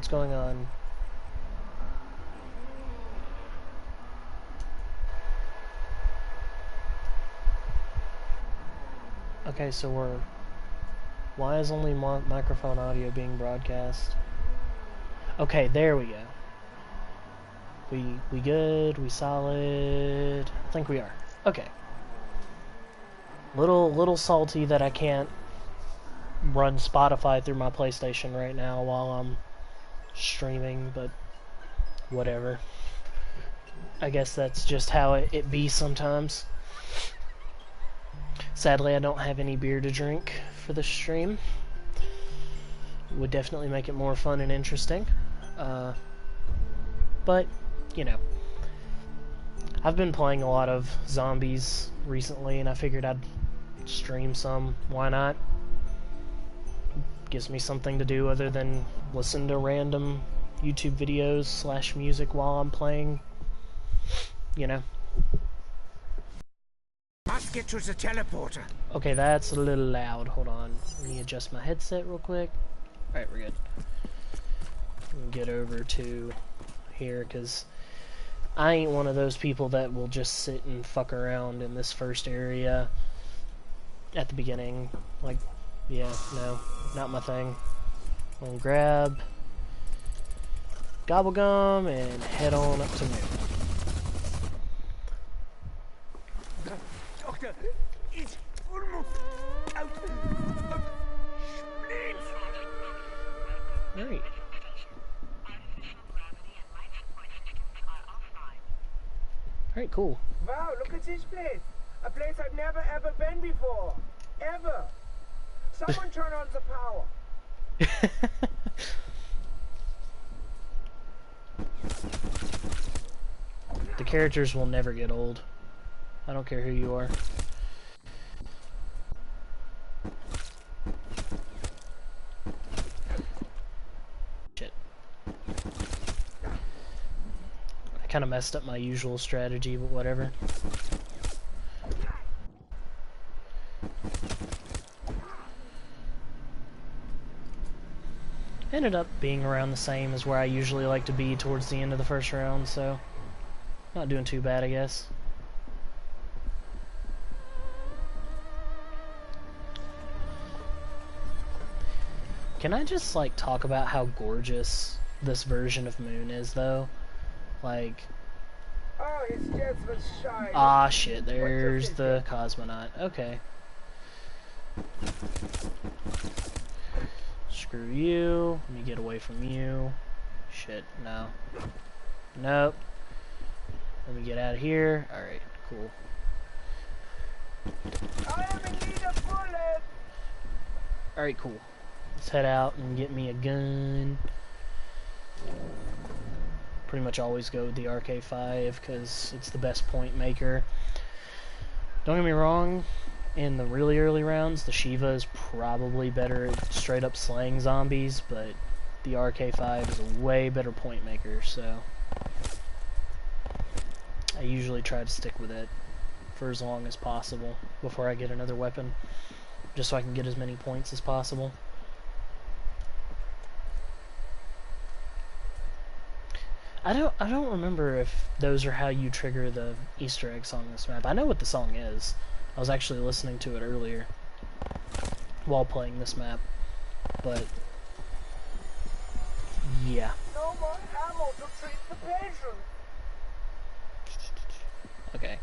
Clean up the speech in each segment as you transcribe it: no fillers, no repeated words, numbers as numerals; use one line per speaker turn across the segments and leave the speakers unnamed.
What's going on? Okay, so we're... Why is only microphone audio being broadcast? Okay, there we go. We good? We solid? I think we are. Okay. Little salty that I can't run Spotify through my PlayStation right now while I'm streaming, but whatever. I guess that's just how it be sometimes. Sadly, I don't have any beer to drink for the stream. Would definitely make it more fun and interesting. But, you know. I've been playing a lot of zombies recently, and I figured I'd stream some. Why not? Gives me something to do other than listen to random YouTube videos / music while I'm playing. You know.
Must get to the teleporter.
Okay, that's a little loud. Hold on. Let me adjust my headset real quick. Alright, we're good. Let me get over to here, because I ain't one of those people that will just sit and fuck around in this first area at the beginning. Like, yeah, no, not my thing. I'm gonna grab Gobblegum and head on up to Moon.
Doctor, it's almost out of spleen.
Alright. Alright, cool.
Wow, look at this place. A place I've never ever been before. Ever. Someone turn on the power.
The characters will never get old. I don't care who you are. Shit. I kind of messed up my usual strategy, but whatever. Ended up being around the same as where I usually like to be towards the end of the first round, so not doing too bad, I guess. Can I just, like, talk about how gorgeous this version of Moon is, though? Like...
Oh, his jets was shiny.
Ah, shit, there's the cosmonaut. Okay. Screw you. Let me get away from you. Shit, no. Nope. Let me get out of here. Alright, cool.
I am in need of bullets.
Alright, cool. Let's head out and get me a gun. Pretty much always go with the RK5 because it's the best point maker. Don't get me wrong, in the really early rounds, the Shiva is probably better at straight up slaying zombies, but the RK5 is a way better point maker, so I usually try to stick with it for as long as possible before I get another weapon, just so I can get as many points as possible. I don't remember if those are how you trigger the Easter eggs on this map. I know what the song is. I was actually listening to it earlier while playing this map, but yeah.
No more ammo to treat the patient.
Okay.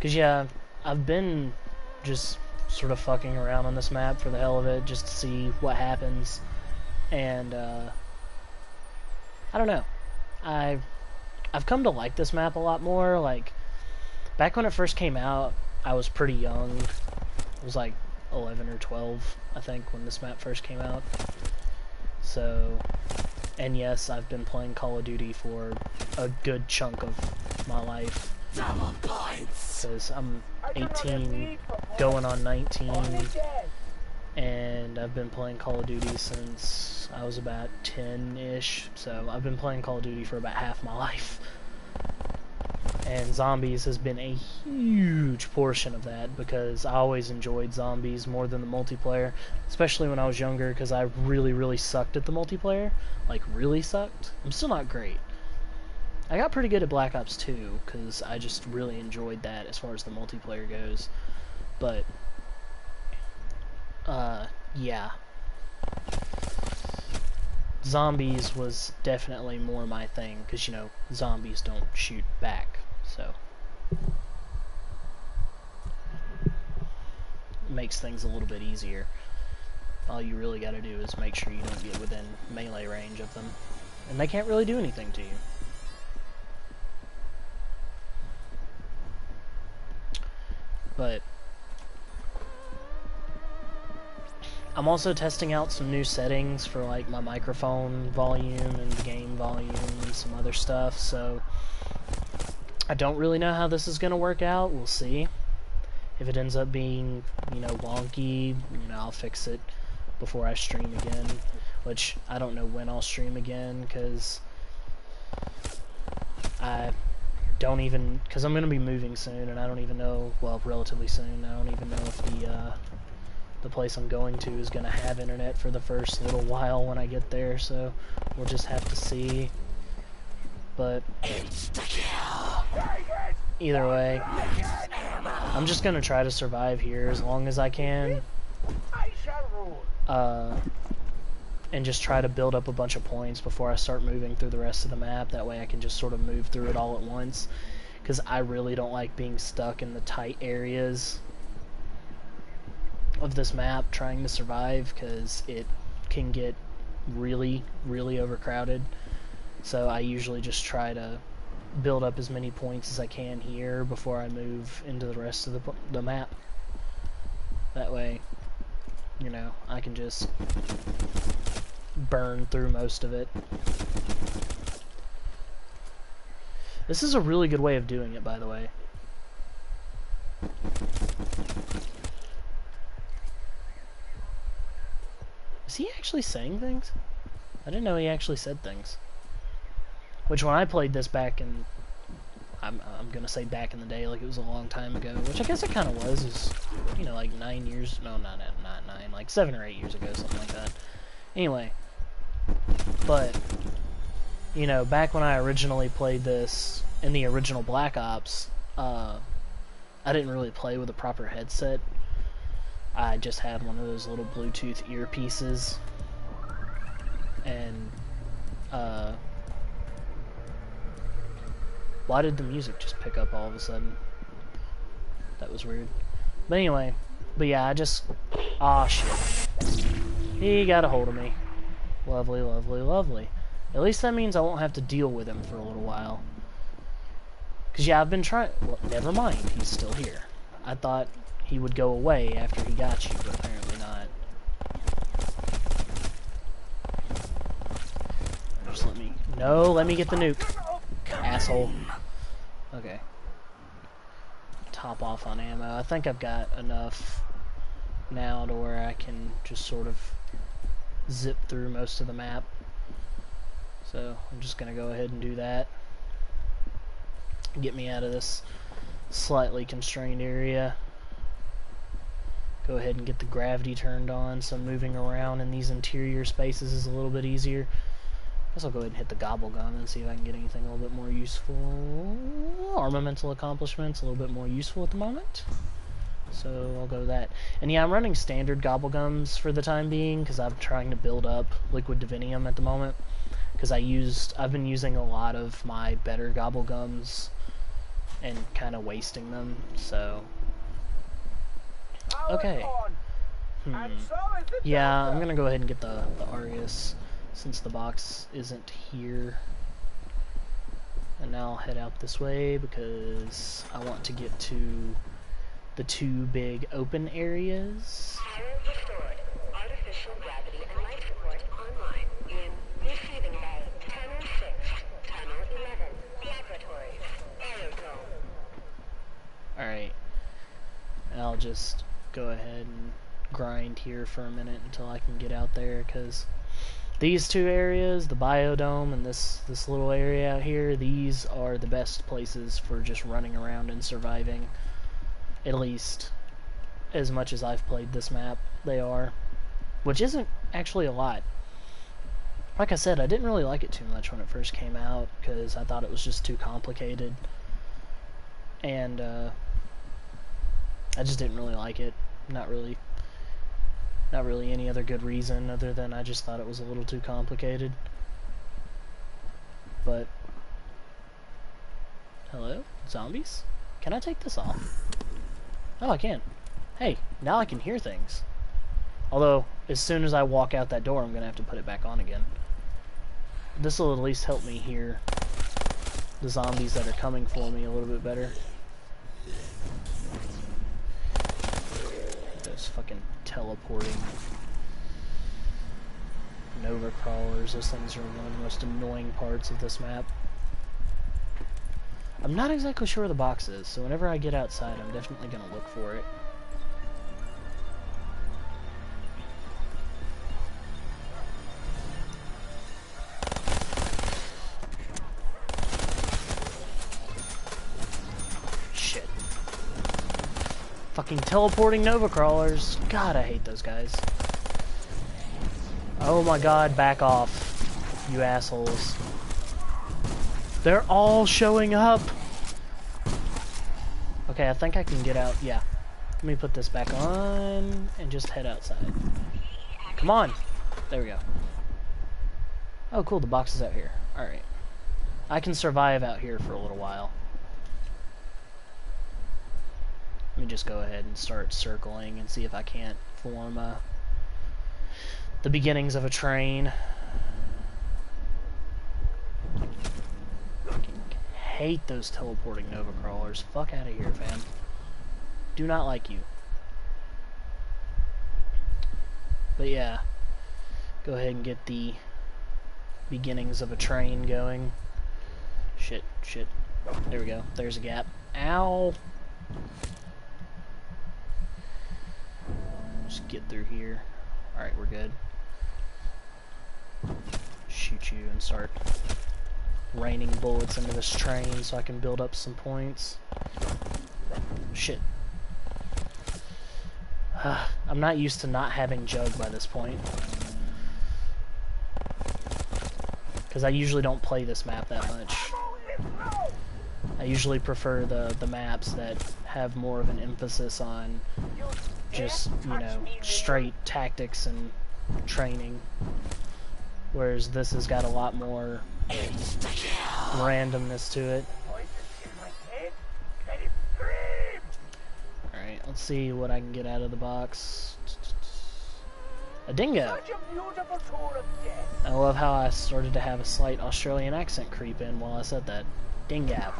Cause yeah, I've been just sort of fucking around on this map for the hell of it, just to see what happens, and I don't know. I've come to like this map a lot more. Like, back when it first came out, I was pretty young. I was like 11 or 12, I think, when this map first came out. So, and yes, I've been playing Call of Duty for a good chunk of my life. Because I'm 18, going on 19, and I've been playing Call of Duty since I was about 10-ish, so I've been playing Call of Duty for about half my life. And zombies has been a huge portion of that because I always enjoyed zombies more than the multiplayer, especially when I was younger because I really, really sucked at the multiplayer. Like, really sucked. I'm still not great. I got pretty good at Black Ops 2 because I just really enjoyed that as far as the multiplayer goes. But, yeah. Zombies was definitely more my thing because, you know, zombies don't shoot back. So it makes things a little bit easier. All you really got to do is make sure you don't get within melee range of them. And they can't really do anything to you. But I'm also testing out some new settings for like my microphone volume and the game volume and some other stuff, so I don't really know how this is going to work out. We'll see. If it ends up being, you know, wonky, you know, I'll fix it before I stream again, which I don't know when I'll stream again, because I don't even, because I'm going to be moving soon, and I don't even know, well, relatively soon, I don't even know if the place I'm going to is going to have internet for the first little while when I get there, so we'll just have to see. But either way, I'm just going to try to survive here as long as I can, and just try to build up a bunch of points before I start moving through the rest of the map. That way I can just sort of move through it all at once, because I really don't like being stuck in the tight areas of this map trying to survive, because it can get really, really overcrowded. So I usually just try to build up as many points as I can here before I move into the rest of the map. That way, you know, I can just burn through most of it. This is a really good way of doing it, by the way. Is he actually saying things? I didn't know he actually said things. Which, when I played this back in, I'm gonna say back in the day, like it was a long time ago, which I guess it kind of was, is, you know, like 9 years, no, not 9, like 7 or 8 years ago, something like that. Anyway, but, you know, back when I originally played this, in the original Black Ops, I didn't really play with a proper headset. I just had one of those little Bluetooth earpieces, and, why did the music just pick up all of a sudden? That was weird. But anyway, yeah, I just... Aw, shit. He got a hold of me. Lovely, lovely, lovely. At least that means I won't have to deal with him for a little while. Because, yeah, I've been trying... Well, never mind, he's still here. I thought he would go away after he got you, but apparently not. Just let me... No, let me get the nuke. Asshole. Okay. Top off on ammo. I think I've got enough now to where I can just sort of zip through most of the map. So I'm just gonna go ahead and do that. Get me out of this slightly constrained area. Go ahead and get the gravity turned on, so moving around in these interior spaces is a little bit easier. I guess I'll go ahead and hit the gobble gun and see if I can get anything a little bit more useful. Armamental accomplishments, a little bit more useful at the moment. So I'll go with that. And yeah, I'm running standard gobble gums for the time being because I'm trying to build up liquid divinium at the moment. Because I've been using a lot of my better gobble gums and kind of wasting them. So okay. Yeah, I'm gonna go ahead and get the Arius, since the box isn't here. And now I'll head out this way because I want to get to the two big open areas.
Power restored. Artificial gravity and light support online in receiving bay. Tunnel 6, Tunnel 11, laboratories, aerodrome.
Alright. I'll just go ahead and grind here for a minute until I can get out there, because these two areas, the biodome and this little area out here, these are the best places for just running around and surviving. At least as much as I've played this map, they are. Which isn't actually a lot. Like I said, I didn't really like it too much when it first came out, because I thought it was just too complicated. And, I just didn't really like it. Not really any other good reason other than I just thought it was a little too complicated. But, hello? Zombies? Can I take this off? Oh, I can. Hey, now I can hear things. Although, as soon as I walk out that door, I'm going to have to put it back on again. This will at least help me hear the zombies that are coming for me a little bit better. Those fucking teleporting Nova crawlers, those things are one of the most annoying parts of this map. I'm not exactly sure where the box is, so whenever I get outside, I'm definitely going to look for it. Shit. Fucking teleporting Nova crawlers. God, I hate those guys. Oh my god, back off, you assholes. They're all showing up! Okay, I think I can get out. Yeah. Let me put this back on and just head outside. Come on! There we go. Oh cool, the box is out here. Alright. I can survive out here for a little while. Let me just go ahead and start circling and see if I can't form the beginnings of a train. Hate those teleporting Nova crawlers. Fuck out of here, fam. Do not like you. But yeah, go ahead and get the beginnings of a train going. Shit, shit. There we go. There's a gap. Ow! Just get through here. Alright, we're good. Shoot you and start raining bullets into this train so I can build up some points. Shit. I'm not used to not having Jug by this point. Because I usually don't play this map that much. I usually prefer the maps that have more of an emphasis on just, you know, straight tactics and training. Whereas this has got a lot more randomness to it. Alright, let's see what I can get out of the box. A dingo! I love how I started to have a slight Australian accent creep in while I said that. Dingo.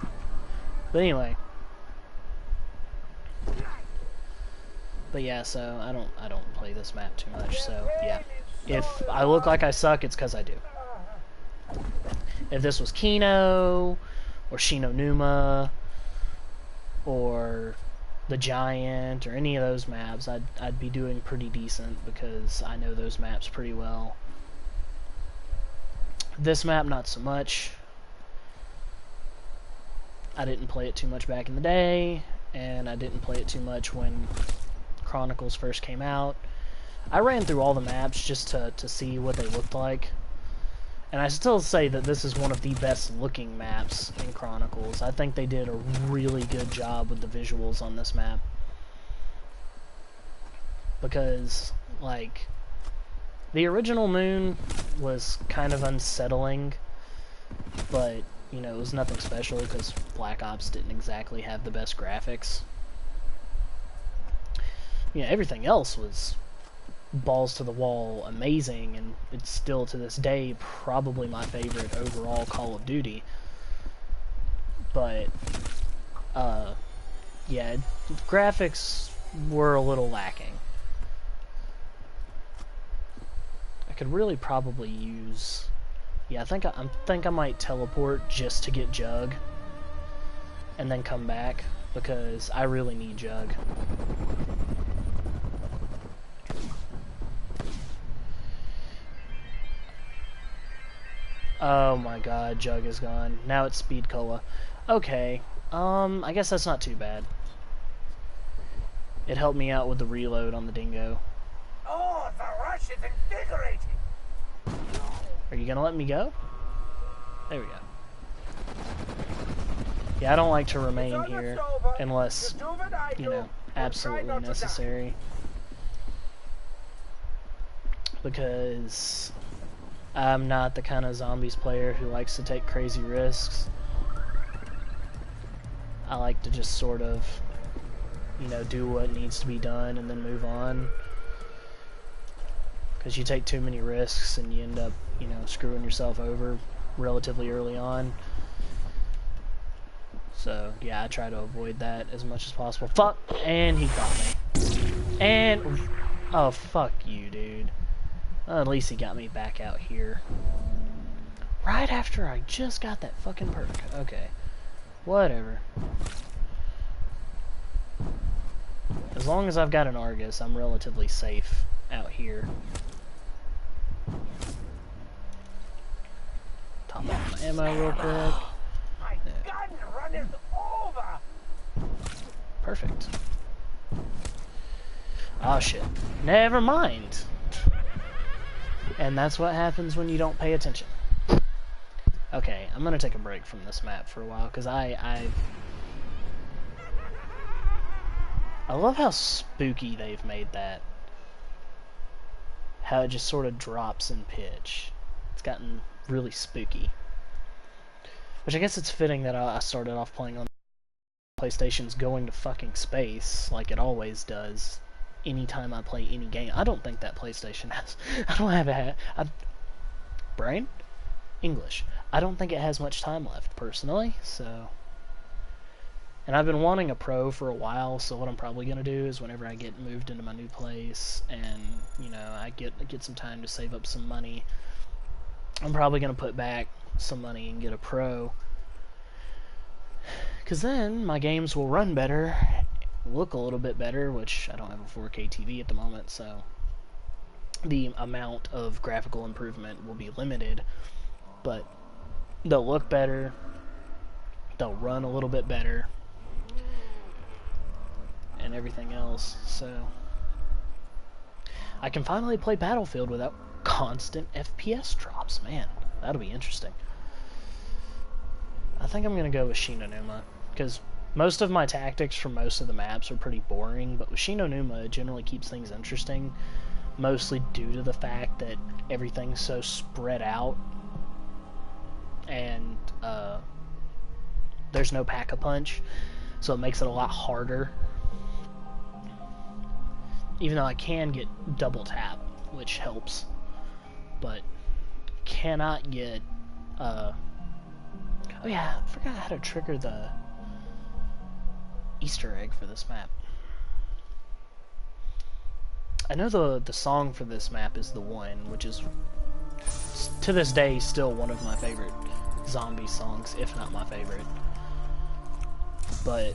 But anyway. But yeah, so I don't play this map too much, so yeah. If I look like I suck, it's because I do. If this was Kino, or Shinonuma, or The Giant, or any of those maps, I'd be doing pretty decent because I know those maps pretty well. This map, not so much. I didn't play it too much back in the day, and I didn't play it too much when Chronicles first came out. I ran through all the maps just to see what they looked like. And I still say that this is one of the best looking maps in Chronicles. I think they did a really good job with the visuals on this map. Because, like, the original Moon was kind of unsettling, but, you know, it was nothing special because Black Ops didn't exactly have the best graphics. You know, everything else was balls to the wall amazing, and it's still to this day probably my favorite overall Call of Duty. But yeah, graphics were a little lacking. I could really probably use, yeah, I think I might teleport just to get Jug and then come back because I really need Jug. Oh my god, Jug is gone. Now it's Speed Cola. Okay, I guess that's not too bad. It helped me out with the reload on the dingo.
Oh, the rush is invigorating.
Are you gonna let me go? There we go. Yeah, I don't like to remain here unless, you know, absolutely necessary. Because I'm not the kind of zombies player who likes to take crazy risks. I like to just sort of, you know, do what needs to be done and then move on. Because you take too many risks and you end up, you know, screwing yourself over relatively early on. So, yeah, I try to avoid that as much as possible. Fuck! And he got me. And... oh, fuck you, dude. Well, at least he got me back out here. Right after I just got that fucking perk. Okay. Whatever. As long as I've got an Argus, I'm relatively safe out here. Top off my ammo real quick.
My gun runneth over.
Perfect. Oh shit. Never mind. And that's what happens when you don't pay attention. Okay, I'm gonna take a break from this map for a while, because I love how spooky they've made that. How it just sort of drops in pitch. It's gotten really spooky. Which I guess it's fitting that I started off playing on PlayStation's going to fucking space, like it always does. Anytime I play any game. I don't think that PlayStation has... I don't have a... brain? English. I don't think it has much time left, personally, so... And I've been wanting a Pro for a while, so what I'm probably going to do is whenever I get moved into my new place, and, you know, I get some time to save up some money, I'm probably going to put back some money and get a Pro. Because then my games will run better, look a little bit better, which I don't have a 4K TV at the moment, so the amount of graphical improvement will be limited, but they'll look better, they'll run a little bit better, and everything else, so I can finally play Battlefield without constant FPS drops. Man, that'll be interesting. I think I'm gonna go with Shinonuma, because most of my tactics for most of the maps are pretty boring, but with Shinonuma it generally keeps things interesting, mostly due to the fact that everything's so spread out, and there's no pack-a-punch, so it makes it a lot harder. Even though I can get double tap, which helps, but cannot get, oh yeah, I forgot how to trigger the Easter egg for this map. I know the song for this map is The One, which is, to this day, still one of my favorite zombie songs, if not my favorite. But,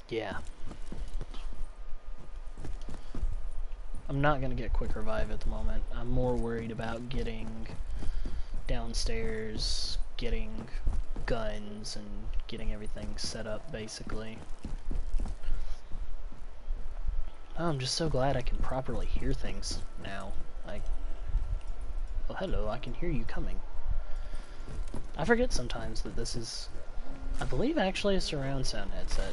yeah. I'm not going to get quick revive at the moment. I'm more worried about getting downstairs, getting guns, and getting everything set up, basically. Oh, I'm just so glad I can properly hear things now. Like, oh hello, I can hear you coming. I forget sometimes that this is, I believe, actually a surround sound headset.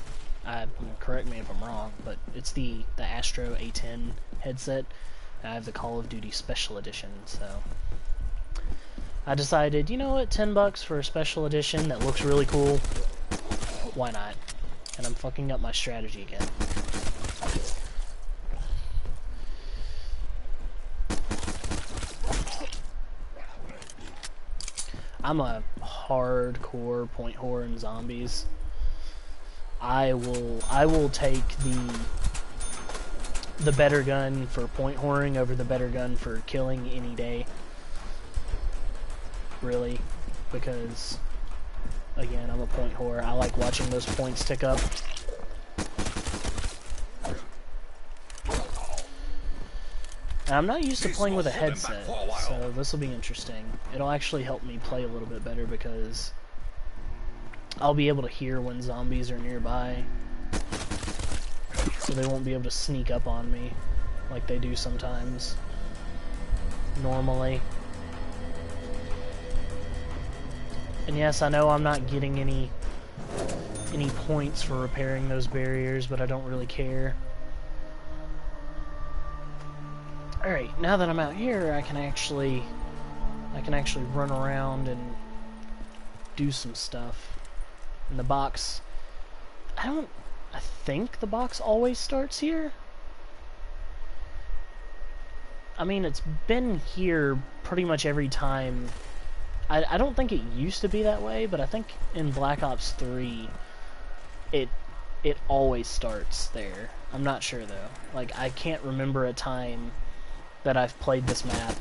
Correct me if I'm wrong, but it's the Astro A10 headset. I have the Call of Duty Special Edition, so I decided, you know what, $10 for a special edition that looks really cool, why not? And I'm fucking up my strategy again. I'm a hardcore point whore in zombies. I will take the better gun for point whoring over the better gun for killing any day. Really, because again, I'm a point whore. I like watching those points tick up. And I'm not used to playing with a headset, so this will be interesting. It'll actually help me play a little bit better because I'll be able to hear when zombies are nearby, so they won't be able to sneak up on me like they do sometimes normally. And yes, I know I'm not getting any points for repairing those barriers, but I don't really care. Alright, now that I'm out here, I can actually run around and do some stuff. And the box, I think the box always starts here? I mean, it's been here pretty much every time. I don't think it used to be that way, but I think in Black Ops 3, it always starts there. I'm not sure though. Like, I can't remember a time that I've played this map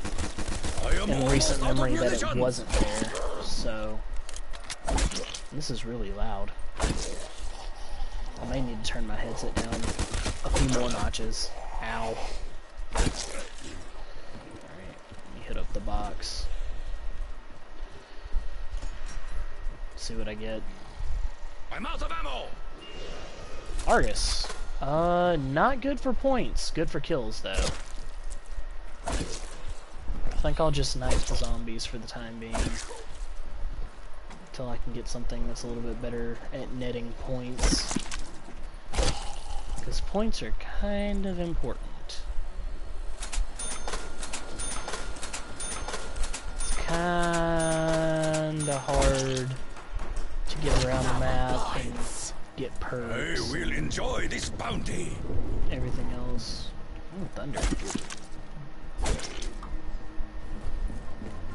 in recent memory that it wasn't there. So, this is really loud. I may need to turn my headset down a few more notches. Ow. Alright, let me hit up the box. See what I get.
I'm out of ammo.
Argus. Not good for points. Good for kills, though. I think I'll just knife the zombies for the time being. Until I can get something that's a little bit better at netting points. Because points are kind of important. It's kinda hard to get around the map and get perks.
I will enjoy this bounty.
Everything else. Oh, thunder.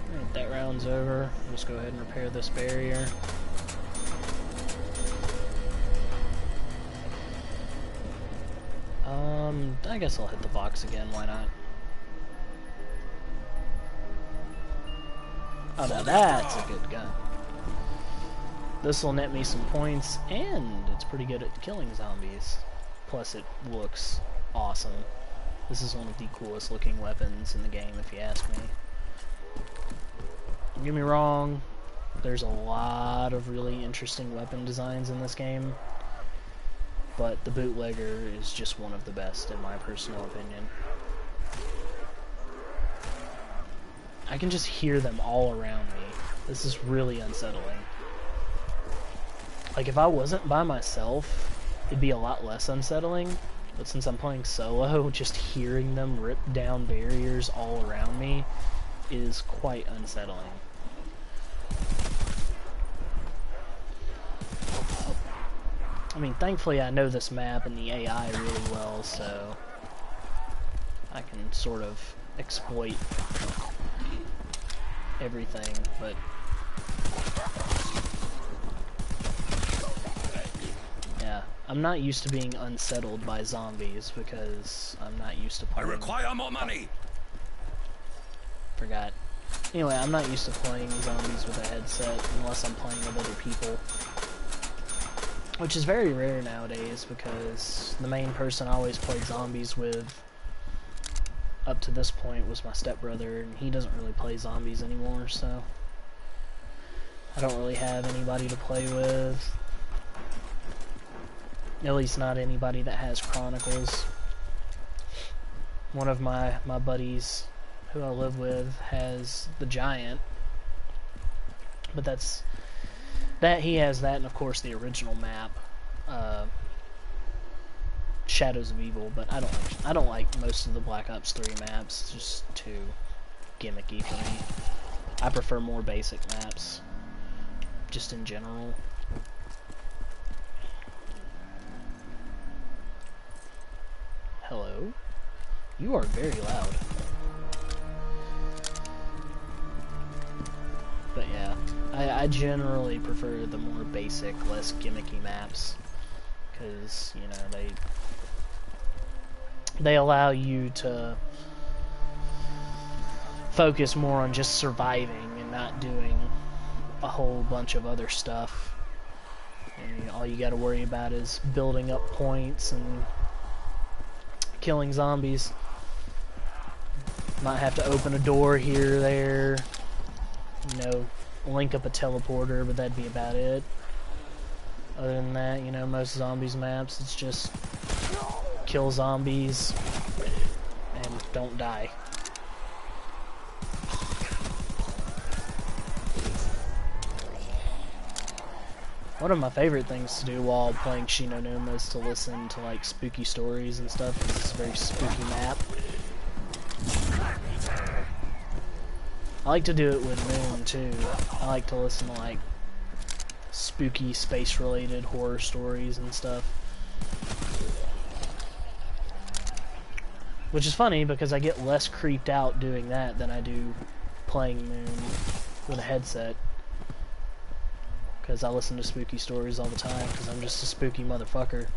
Alright, that round's over. Let's go ahead and repair this barrier. I guess I'll hit the box again, why not? Oh, now that's a good gun. This will net me some points, and it's pretty good at killing zombies. Plus, it looks awesome. This is one of the coolest looking weapons in the game, if you ask me. Don't get me wrong, there's a lot of really interesting weapon designs in this game, but the bootlegger is just one of the best, in my personal opinion. I can just hear them all around me. This is really unsettling. Like, if I wasn't by myself, it'd be a lot less unsettling, but since I'm playing solo, just hearing them rip down barriers all around me is quite unsettling. I mean, thankfully I know this map and the AI really well, so I can sort of exploit everything, but yeah, I'm not used to being unsettled by zombies because I'm not used to playing.
I require more money.
Forgot. Anyway, I'm not used to playing zombies with a headset unless I'm playing with other people, which is very rare nowadays because the main person I always played zombies with up to this point was my stepbrother, and he doesn't really play zombies anymore, so I don't really have anybody to play with. At least not anybody that has Chronicles. One of my buddies who I live with has the Giant, but he has that, and of course the original map, Shadows of Evil. But I don't like most of the Black Ops 3 maps. It's just too gimmicky for me. I prefer more basic maps, just in general. Hello? You are very loud. But yeah, I generally prefer the more basic, less gimmicky maps, because, you know, they allow you to focus more on just surviving and not doing a whole bunch of other stuff. And all you gotta worry about is building up points and killing zombies. Might have to open a door here or there. You know, link up a teleporter, but that'd be about it. Other than that, you know, most zombies maps, it's just kill zombies and don't die. One of my favorite things to do while playing Shi No Numa is to listen to like spooky stories and stuff, because it's a very spooky map. I like to do it with Moon too. I like to listen to like spooky space-related horror stories and stuff. Which is funny because I get less creeped out doing that than I do playing Moon with a headset. Because I listen to spooky stories all the time because I'm just a spooky motherfucker.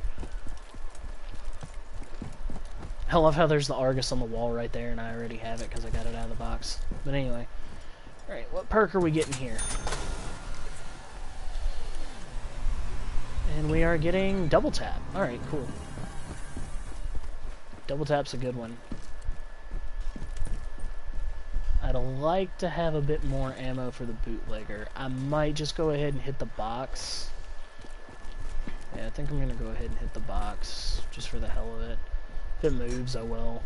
I love how there's the Argus on the wall right there and I already have it because I got it out of the box. But anyway. Alright, what perk are we getting here? And we are getting double tap. Alright, cool. Double tap's a good one. I'd like to have a bit more ammo for the bootlegger. I might just go ahead and hit the box. Yeah, I think I'm gonna go ahead and hit the box just for the hell of it. If it moves, I will.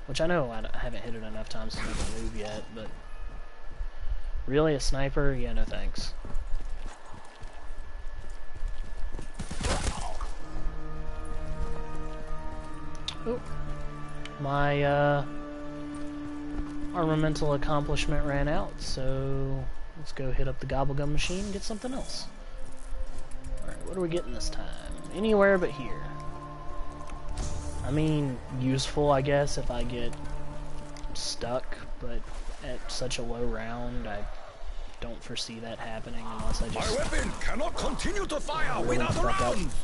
Which I know I haven't hit it enough times to make it move yet, but... Really, a sniper? Yeah, no thanks. Oh. My, armamental accomplishment ran out, so let's go hit up the Gobblegum machine and get something else. Alright, what are we getting this time? Anywhere but here. I mean, useful, I guess, if I get stuck, but at such a low round, I don't foresee that happening unless I just...
My weapon cannot continue to fire
really
without
fuck up.
rounds!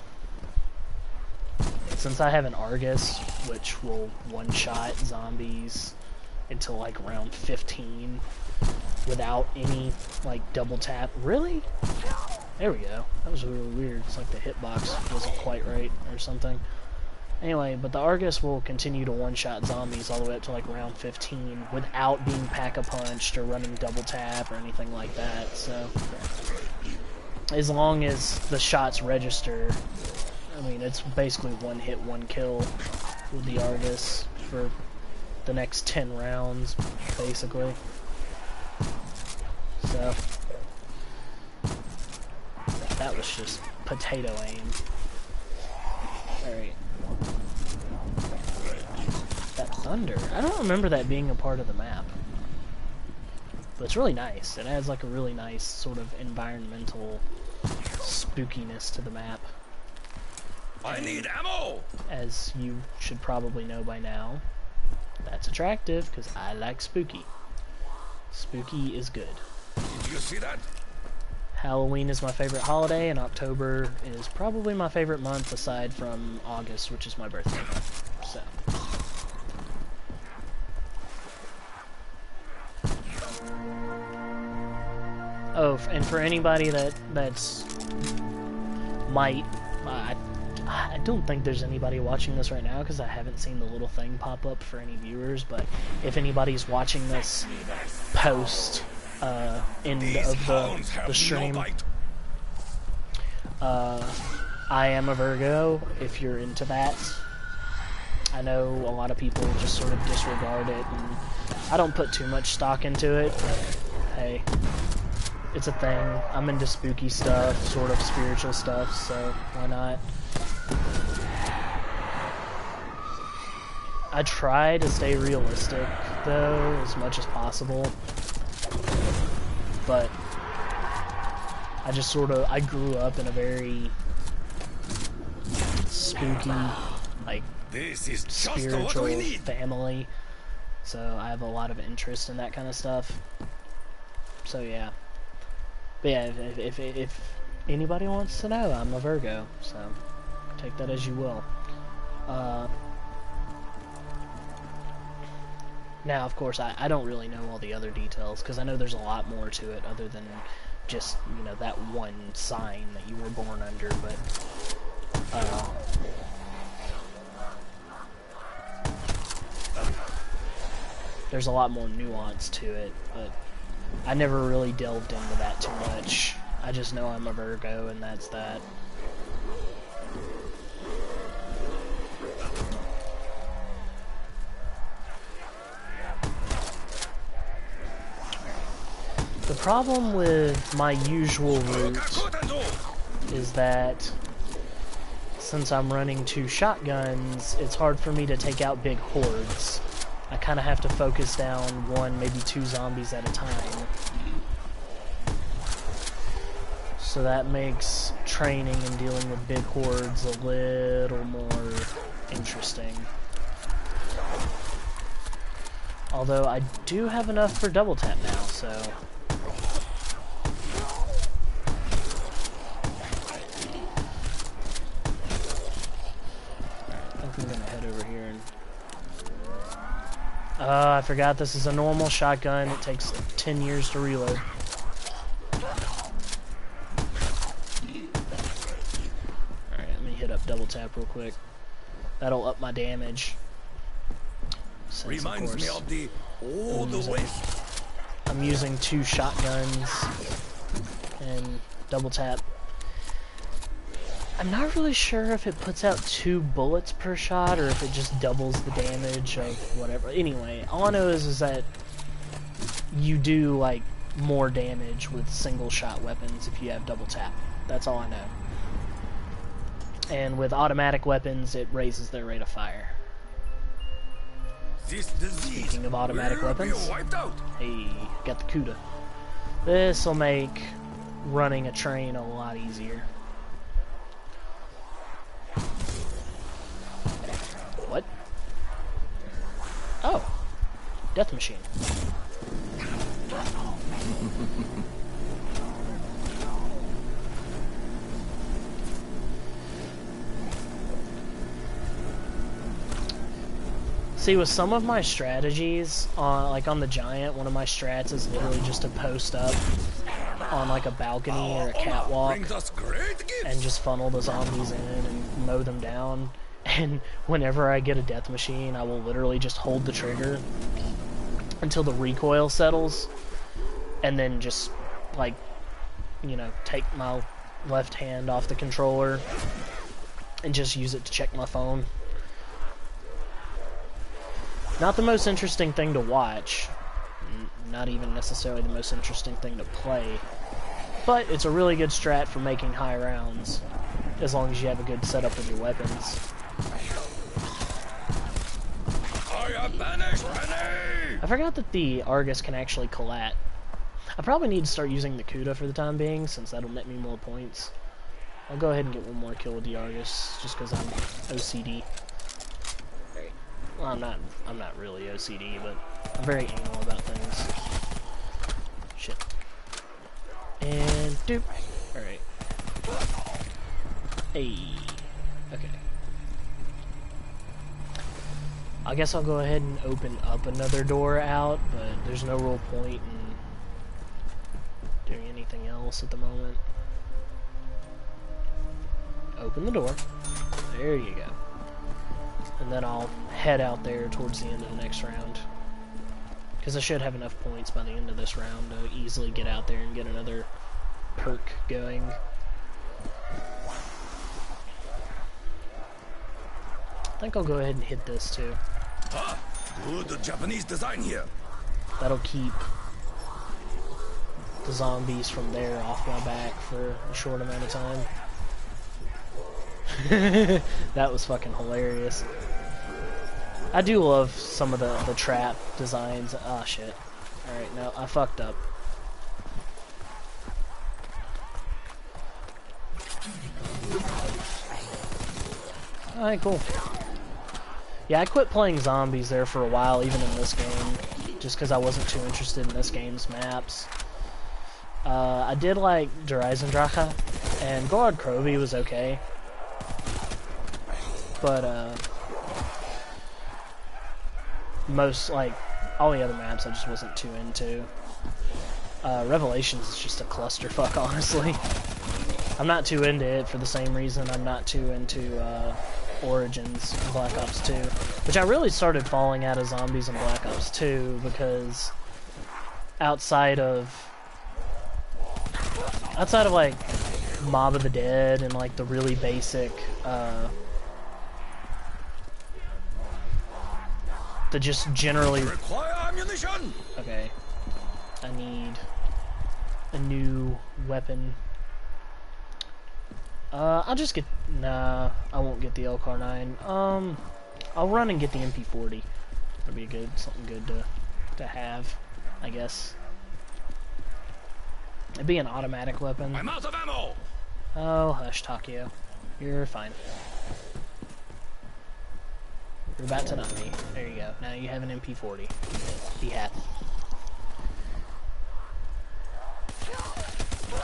Since I have an Argus, which will one-shot zombies until like round 15 without any like double tap. Really? There we go. That was really weird. It's like the hitbox wasn't quite right or something. Anyway, but the Argus will continue to one-shot zombies all the way up to like round 15 without being pack-a-punched or running double tap or anything like that. So as long as the shots register, I mean, it's basically one hit, one kill with the Argus for the next 10 rounds, basically. So that was just potato aim. Alright. That thunder. I don't remember that being a part of the map. But it's really nice. It adds like a really nice sort of environmental spookiness to the map.
I need ammo!
As you should probably know by now, that's attractive because I like spooky. Spooky is good.
Did you see that?
Halloween is my favorite holiday, and October is probably my favorite month aside from August, which is my birthday month. So. Oh, and for anybody that's might, I don't think there's anybody watching this right now because I haven't seen the little thing pop up for any viewers, but if anybody's watching this post end of the stream, I am a Virgo, if you're into that. I know a lot of people just sort of disregard it, and I don't put too much stock into it, but hey, it's a thing. I'm into spooky stuff, sort of spiritual stuff, so why not? I try to stay realistic, though, as much as possible. But I just sort of, I grew up in a very spooky, like,
This is just what
spiritual
we need.
family. So I have a lot of interest in that kind of stuff. So yeah. But yeah, if anybody wants to know, I'm a Virgo, so take that as you will. Now, of course, I don't really know all the other details, because I know there's a lot more to it other than just, you know, that one sign that you were born under, but, there's a lot more nuance to it, but I never really delved into that too much. I just know I'm a Virgo, and that's that. The problem with my usual route is that since I'm running 2 shotguns, it's hard for me to take out big hordes. I kind of have to focus down 1, maybe 2 zombies at a time. So that makes training and dealing with big hordes a little more interesting. Although I do have enough for double tap now, so... I'm gonna head over here and... I forgot this is a normal shotgun. It takes 10 years to reload. Alright, let me hit up double tap real quick. That'll up my damage. Since,
Reminds me of the old west.
I'm using 2 shotguns and double tap. I'm not really sure if it puts out 2 bullets per shot or if it just doubles the damage of whatever. Anyway, all I know is that you do like more damage with single shot weapons if you have double tap. That's all I know. And with automatic weapons, it raises their rate of fire. Speaking of automatic weapons, hey, got the Kuda. This will make running a train a lot easier. What? Oh, death machine. See, with some of my strategies, like on the Giant, one of my strats is literally just to post up on like a balcony or a catwalk and just funnel the zombies in and mow them down. And whenever I get a death machine, I will literally just hold the trigger until the recoil settles, and then just, like, you know, take my left hand off the controller and just use it to check my phone. Not the most interesting thing to watch, not even necessarily the most interesting thing to play, but it's a really good strat for making high rounds, as long as you have a good setup with your weapons. I forgot that the Argus can actually collat. I probably need to start using the Kuda for the time being, since that'll net me more points. I'll go ahead and get one more kill with the Argus, just because I'm OCD. Well, I'm not really OCD, but I'm very anal about things. Shit. And doop. Alright. Hey. Okay. I guess I'll go ahead and open up another door out, but there's no real point in doing anything else at the moment. Open the door. There you go. And then I'll head out there towards the end of the next round. Because I should have enough points by the end of this round to easily get out there and get another perk going. I think I'll go ahead and hit this too.
Ah, good Japanese design here.
That'll keep the zombies from there off my back for a short amount of time. That was fucking hilarious. I do love some of the trap designs. Ah, shit. Alright, no, I fucked up. Alright, cool. Yeah, I quit playing zombies there for a while, even in this game, just because I wasn't too interested in this game's maps. I did like Der Eisendrache, and Gorod Krovi was okay. But, most, like, all the other maps I just wasn't too into. Revelations is just a clusterfuck, honestly. I'm not too into it for the same reason I'm not too into, Origins and Black Ops 2, which I really started falling out of zombies in Black Ops 2 because outside of like Mob of the Dead and like the really basic the just generally
Require ammunition.
okay, I need a new weapon. I'll just get... Nah, I won't get the LCAR-9. I'll run and get the MP40. That'd be something good to have, I guess. It'd be an automatic weapon.
I'm out of ammo.
Oh, hush, Takio. You're fine. You're about to nut me. There you go. Now you have an MP40. Be happy.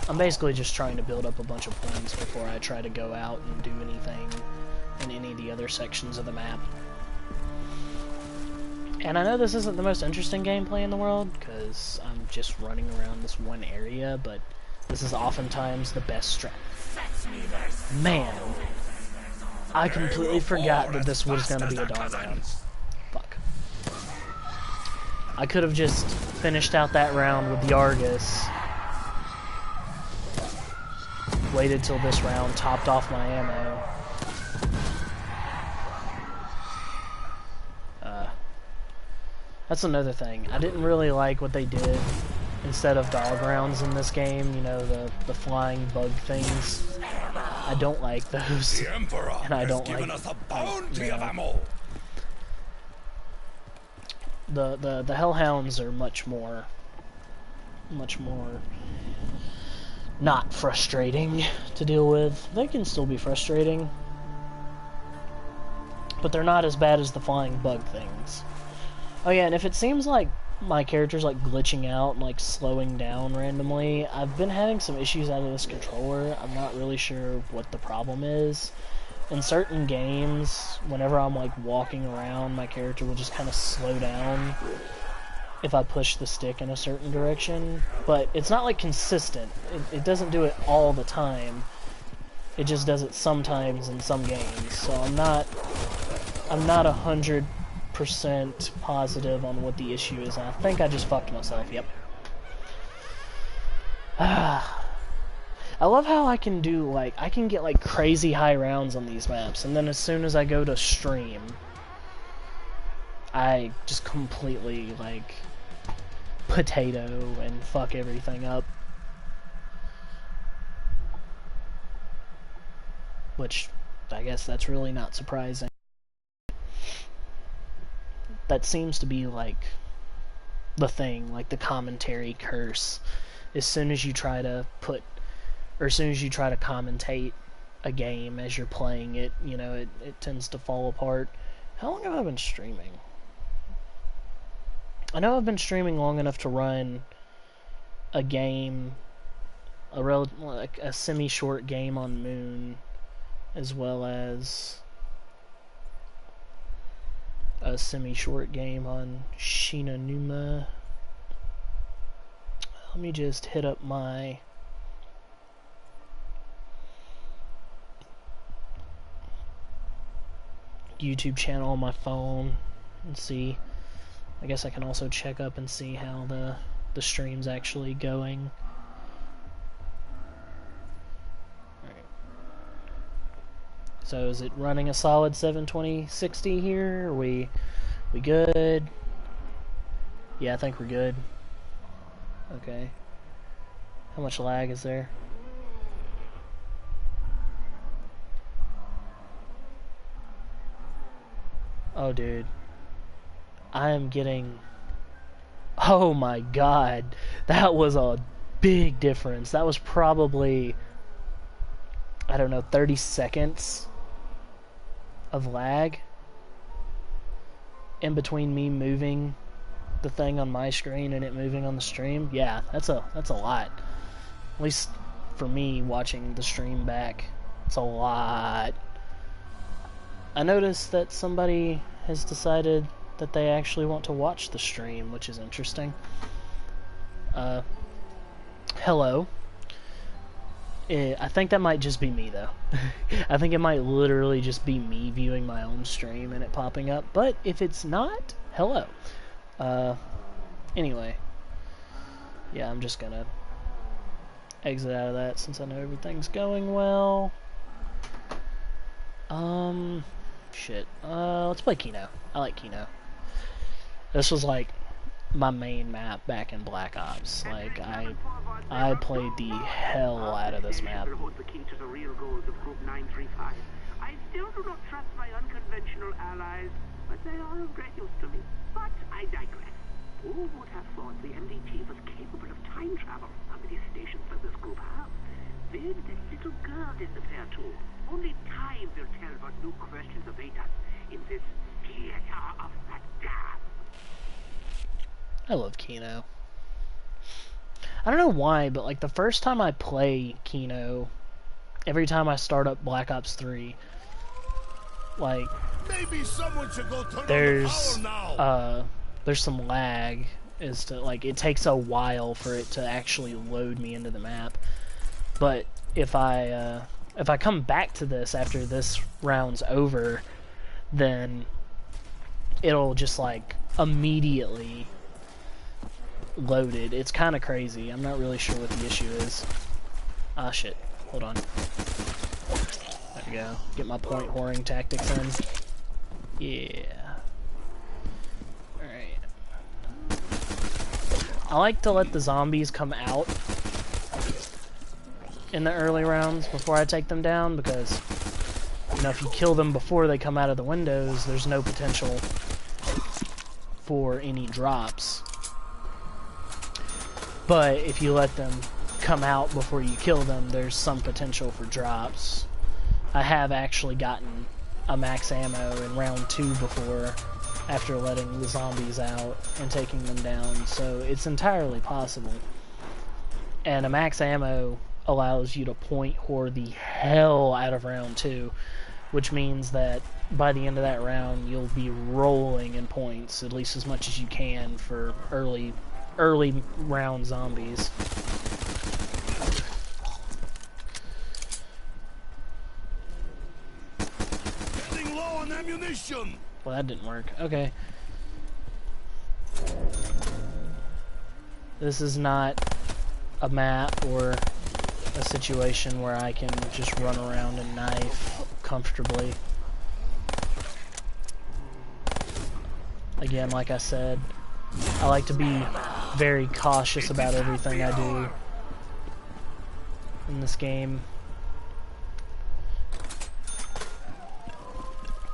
I'm basically just trying to build up a bunch of points before I try to go out and do anything in any of the other sections of the map. And I know this isn't the most interesting gameplay in the world, because I'm just running around this one area, but this is oftentimes the best strat. Man, I completely forgot that this was going to be a dog round. Fuck. I could have just finished out that round with the Argus. Waited till this round, topped off my ammo. That's another thing. I didn't really like what they did instead of dog rounds in this game. You know, the flying bug things. I don't like those.
The Emperor
And I don't
has given
like,
us a bounty of
know.
ammo.
The Hellhounds are much more not frustrating to deal with. They can still be frustrating, but they're not as bad as the flying bug things. Oh yeah, and if it seems like my character's like glitching out and like slowing down randomly, I've been having some issues out of this controller. I'm not really sure what the problem is. In certain games, whenever I'm like walking around, my character will just kind of slow down if I push the stick in a certain direction, but it's not like consistent. It doesn't do it all the time. It just does it sometimes in some games. So I'm not 100% positive on what the issue is. And I think I just fucked myself. Yep. I love how I can do like I can get like crazy high rounds on these maps, and then as soon as I go to stream, I just completely like potato and fuck everything up. Which, I guess that's really not surprising. That seems to be like the thing, like the commentary curse. As soon as you try to commentate a game as you're playing it, you know, it tends to fall apart. How long have I been streaming? I know I've been streaming long enough to run a game, a semi-short game on Moon, as well as a semi-short game on Shinonuma. Let me just hit up my YouTube channel on my phone and see. I guess I can also check up and see how the stream's actually going. Alright. So is it running a solid 720/60 here? Are we good? Yeah, I think we're good. Okay. How much lag is there? Oh, dude. I am getting... Oh my god. That was a big difference. That was probably, I don't know, 30 seconds of lag in between me moving the thing on my screen and it moving on the stream. Yeah, that's a lot. At least for me watching the stream back, it's a lot. I noticed that somebody has decided that they actually want to watch the stream, which is interesting. Hello. I think that might just be me, though. I think it might literally just be me viewing my own stream and it popping up. But if it's not, hello. Anyway. Yeah, I'm just gonna exit out of that since I know everything's going well. Shit. Let's play Kino. I like Kino. This was like my main map back in Black Ops. Like, I played the hell out of this map.
The key to the real goals of Group 935. I still do not trust my unconventional allies, but they are of great use to me. But I digress. Who would have thought the MDT was capable of time travel on the stations that this group have? Then that little girl in the fair too. Only time will tell what new questions await us in this theater of the damned.
I love Kino. I don't know why, but like the first time I play Kino, every time I start up Black Ops 3, like
Maybe someone should go turn
there's
on the power now.
there's some lag as to like it takes a while for it to actually load me into the map. But if I come back to this after this round's over, then it'll just like immediately load it. It's kind of crazy. I'm not really sure what the issue is. Ah, shit. Hold on. There we go. Get my point whoring tactics in. Yeah. Alright. I like to let the zombies come out in the early rounds before I take them down, because, you know, if you kill them before they come out of the windows, there's no potential for any drops. But if you let them come out before you kill them, there's some potential for drops. I have actually gotten a max ammo in round 2 before, after letting the zombies out and taking them down, so it's entirely possible. And a max ammo allows you to point whore the hell out of round 2, which means that by the end of that round you'll be rolling in points, at least as much as you can for early round zombies.
Getting low on ammunition.
Well, that didn't work. Okay. This is not a map or a situation where I can just run around and knife comfortably. Again, like I said, I like to be very cautious about everything I do in this game.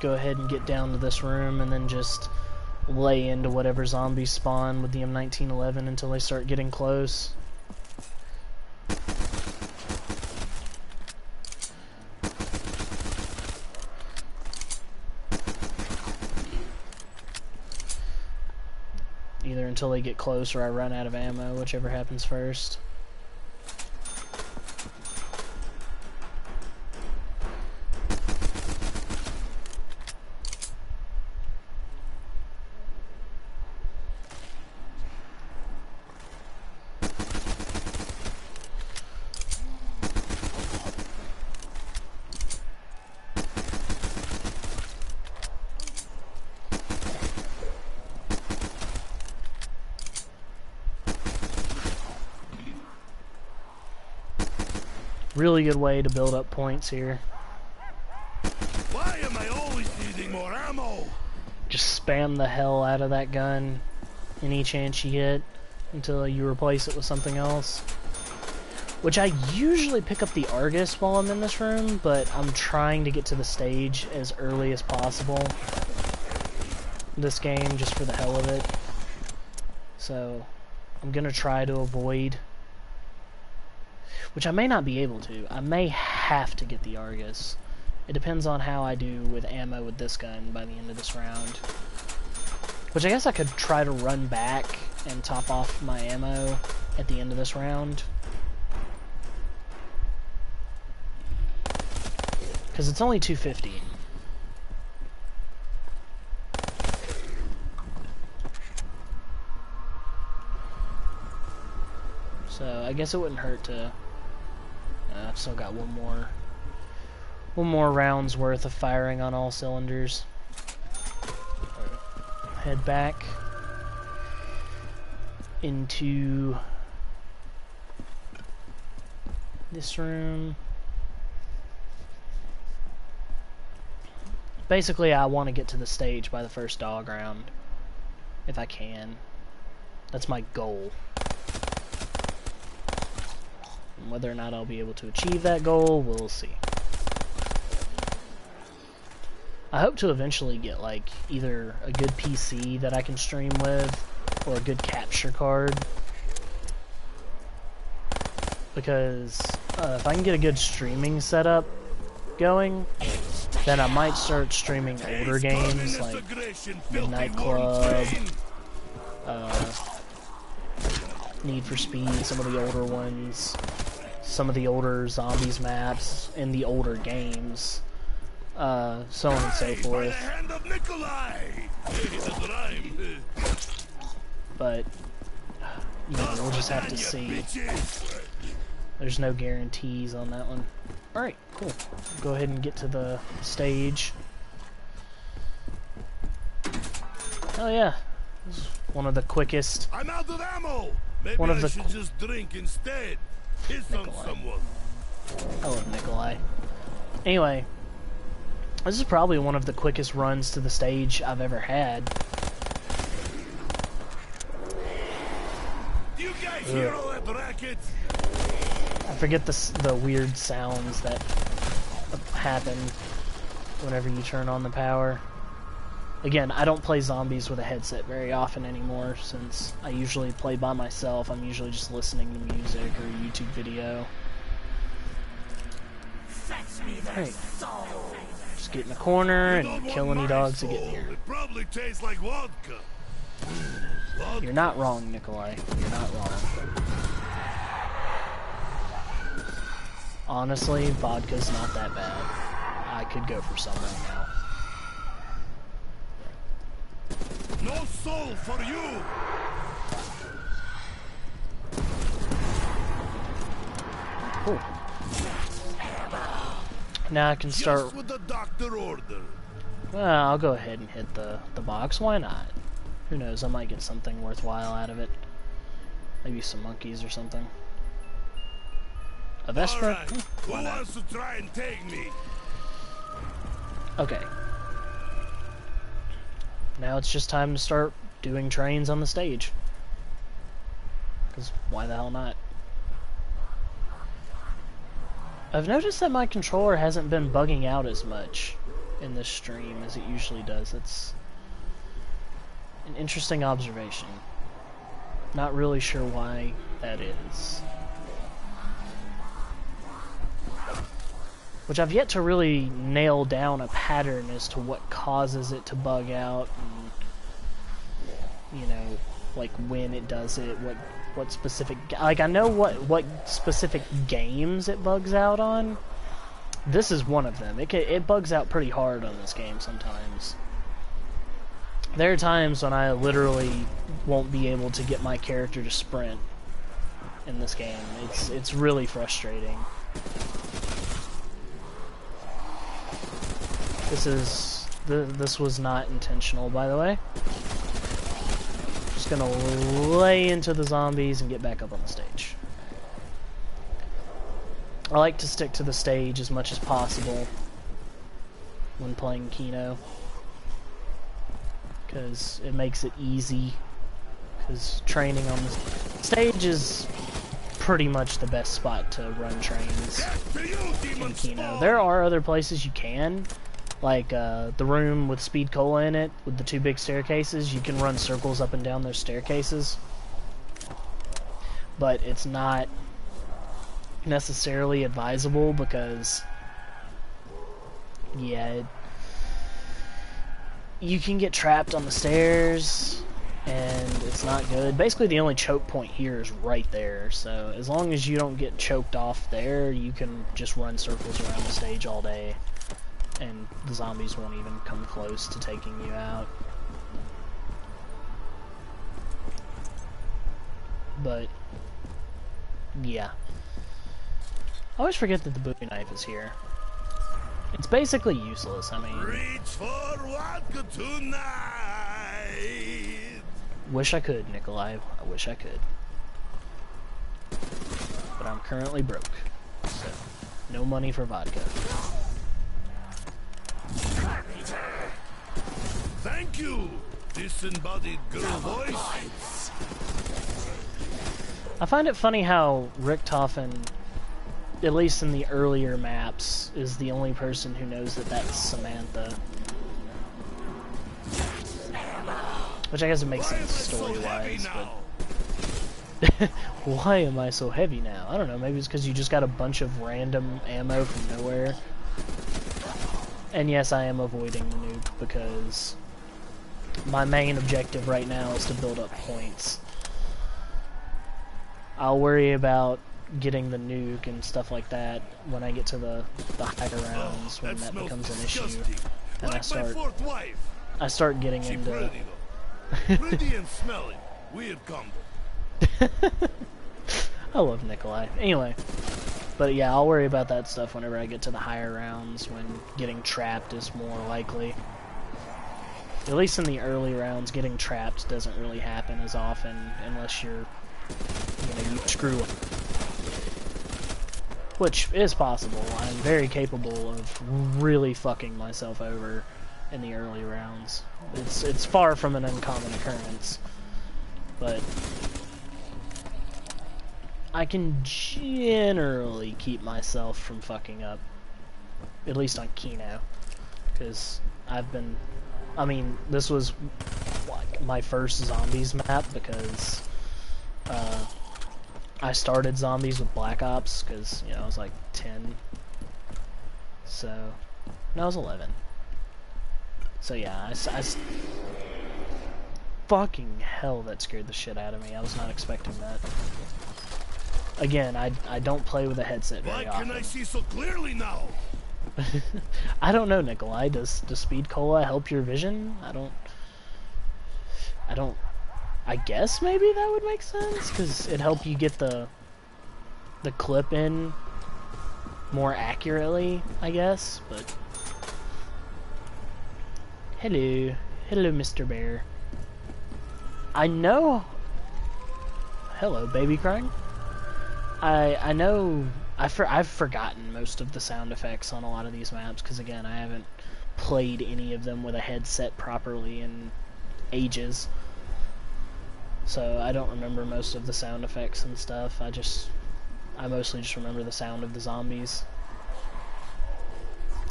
Go ahead and get down to this room and then just lay into whatever zombies spawn with the M1911 until they start getting close. Either until they get close or I run out of ammo, whichever happens first. Really good way to build up points here.
Why am I always needing more ammo?
Just spam the hell out of that gun any chance you get until you replace it with something else. Which I usually pick up the Argus while I'm in this room, but I'm trying to get to the stage as early as possible this game, just for the hell of it. So I'm gonna try to avoid, which I may not be able to. I may have to get the Argus. It depends on how I do with ammo with this gun by the end of this round. Which I guess I could try to run back and top off my ammo at the end of this round. Because it's only 250. So I guess it wouldn't hurt to I've still got one more round's worth of firing on all cylinders. Head back into this room. Basically, I want to get to the stage by the first dog round, if I can. That's my goal. And whether or not I'll be able to achieve that goal, we'll see. I hope to eventually get, like, either a good PC that I can stream with, or a good capture card. Because if I can get a good streaming setup going, then I might start streaming older games, like Midnight Club, Need for Speed, some of the older ones, some of the older Zombies maps, and the older games. So on and so forth. But, you know, we'll just have to see. There's no guarantees on that one. Alright, cool. Go ahead and get to the stage. Oh yeah. This is one of the quickest.
I'm out of ammo. Maybe
One of
I
the
should just drink instead. Piss on
Nikolai.
someone.
I love Nikolai. Anyway, this is probably one of the quickest runs to the stage I've ever had.
Do you guys hear all that racket?
I forget the weird sounds that happen whenever you turn on the power. Again, I don't play zombies with a headset very often anymore, since I usually play by myself. I'm usually just listening to music or a YouTube video. Alright. Just get in the corner and kill any dogs that get near.
It probably tastes like vodka.
You're not wrong, Nikolai. You're not wrong. Honestly, vodka's not that bad. I could go for some right now.
No soul for you.
Cool. Now I can start.
Just what the doctor ordered.
Well, I'll go ahead and hit the box. Why not? Who knows? I might get something worthwhile out of it. Maybe some monkeys or something. A Vesper?
All right. Who
Why not?
wants to try and take me?
Okay. Now it's just time to start doing trains on the stage. Because why the hell not? I've noticed that my controller hasn't been bugging out as much in this stream as it usually does. It's an interesting observation. Not really sure why that is. Which I've yet to really nail down a pattern as to what causes it to bug out, and, you know, like when it does it, what specific, like I know what specific games it bugs out on. This is one of them. It bugs out pretty hard on this game sometimes. There are times when I literally won't be able to get my character to sprint in this game. It's really frustrating. This was not intentional, by the way. Just gonna lay into the zombies and get back up on the stage. I like to stick to the stage as much as possible when playing Kino, because it makes it easy, because training on the stage is pretty much the best spot to run trains in Kino. There are other places you can, like the room with Speed Cola in it, with the two big staircases. You can run circles up and down those staircases, but it's not necessarily advisable because, yeah, you can get trapped on the stairs and it's not good. Basically the only choke point here is right there, so as long as you don't get choked off there, you can just run circles around the stage all day and the zombies won't even come close to taking you out. But yeah, I always forget that the Bowie knife is here. It's basically useless, I mean...
Reach for vodka tonight!
Wish I could, Nikolai. I wish I could. But I'm currently broke. So, no money for vodka.
Thank you, disembodied girl voice.
I find it funny how Richtofen, at least in the earlier maps, is the only person who knows that that's Samantha. Which I guess it makes sense story-wise, but... Why am I so heavy now? I don't know, maybe it's because you just got a bunch of random ammo from nowhere. And yes, I am avoiding the nuke because my main objective right now is to build up points. I'll worry about getting the nuke and stuff like that when I get to the higher rounds, when that becomes an issue. And
Like
I start getting
she
into...
pretty though. Pretty and smelly. Weird combo.
I love Nikolai. Anyway, but yeah, I'll worry about that stuff whenever I get to the higher rounds, when getting trapped is more likely. At least in the early rounds, getting trapped doesn't really happen as often unless you're, you screw up. Which is possible. I'm very capable of really fucking myself over in the early rounds. It's far from an uncommon occurrence, but I can generally keep myself from fucking up, at least on Kino, because I mean, this was like my first zombies map because I started zombies with Black Ops because, I was like 10, so, no, I was 11. So yeah, I fucking hell, that scared the shit out of me. I was not expecting that. Again, I don't play with a headset very
Why
often.
can I see so clearly now?
I don't know, Nikolai. Does Speed Cola help your vision? I guess maybe that would make sense, because it'd help you get the clip in more accurately, I guess, but... Hello, Mr. Bear. I know... Hello, baby crying. I know... I've forgotten most of the sound effects on a lot of these maps, because again, I haven't played any of them with a headset properly in ages. So I don't remember most of the sound effects and stuff. I mostly just remember the sound of the zombies.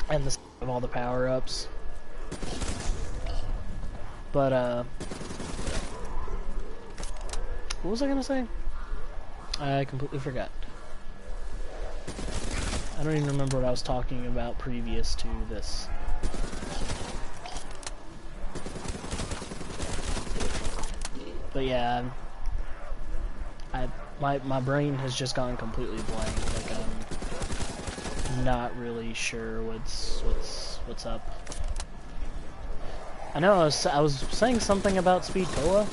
And the sound of all the power-ups. But, what was I gonna say? I completely forgot. I don't even remember what I was talking about previous to this. But yeah, my brain has just gone completely blank. Like I'm not really sure what's up. I know I was saying something about Speed Cola.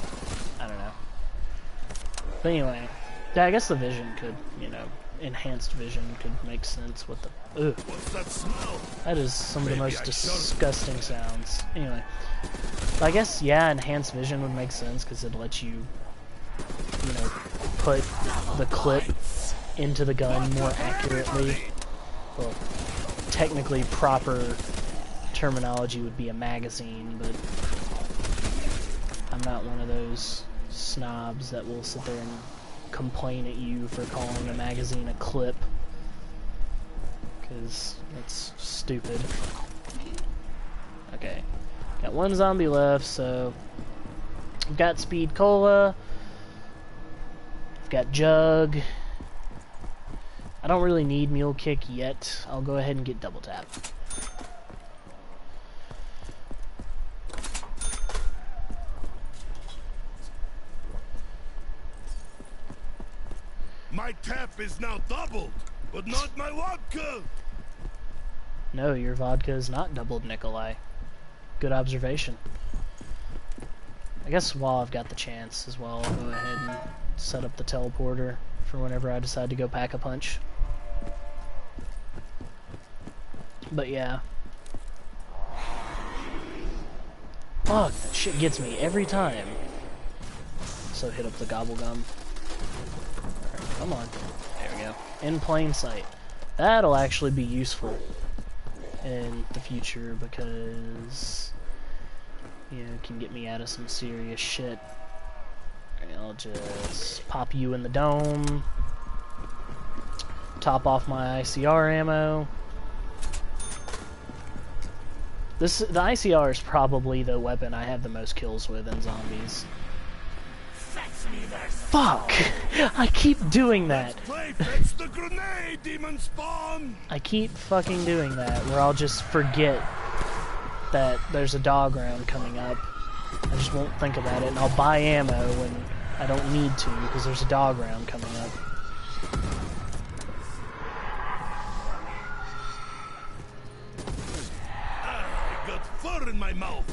I don't know. But anyway, yeah, I guess the vision could, enhanced vision could make sense with the... Ugh.
What's that smell?
That is some of the
Maybe
most
I
disgusting sounds. Anyway. I guess, yeah, enhanced vision would make sense, because it'd let you, put the clip into the gun more accurately. Well, technically proper terminology would be a magazine, but I'm not one of those snobs that will sit there and complain at you for calling a magazine a clip, because that's stupid. Okay, got one zombie left, so I've got Speed Cola, I've got Jug. I don't really need Mule Kick yet. I'll go ahead and get Double Tap.
My tap is now doubled, but not my vodka.
No, your vodka is not doubled, Nikolai. Good observation. I guess while I've got the chance as well, I'll go ahead and set up the teleporter for whenever I decide to go pack a punch. But yeah. Fuck, that shit gets me every time. So hit up the gobble gum. Alright, come on. There we go. In plain sight. That'll actually be useful in the future because, you know, it can get me out of some serious shit. I'll just pop you in the dome. Top off my ICR ammo. The ICR is probably the weapon I have the most kills with in zombies. Fuck! I keep doing that.
Fetch the grenade, demon spawn!
I keep fucking doing that, where I'll just forget that there's a dog round coming up. I just won't think about it, and I'll buy ammo when I don't need to, because there's a dog round coming up.
I got fur in my mouth.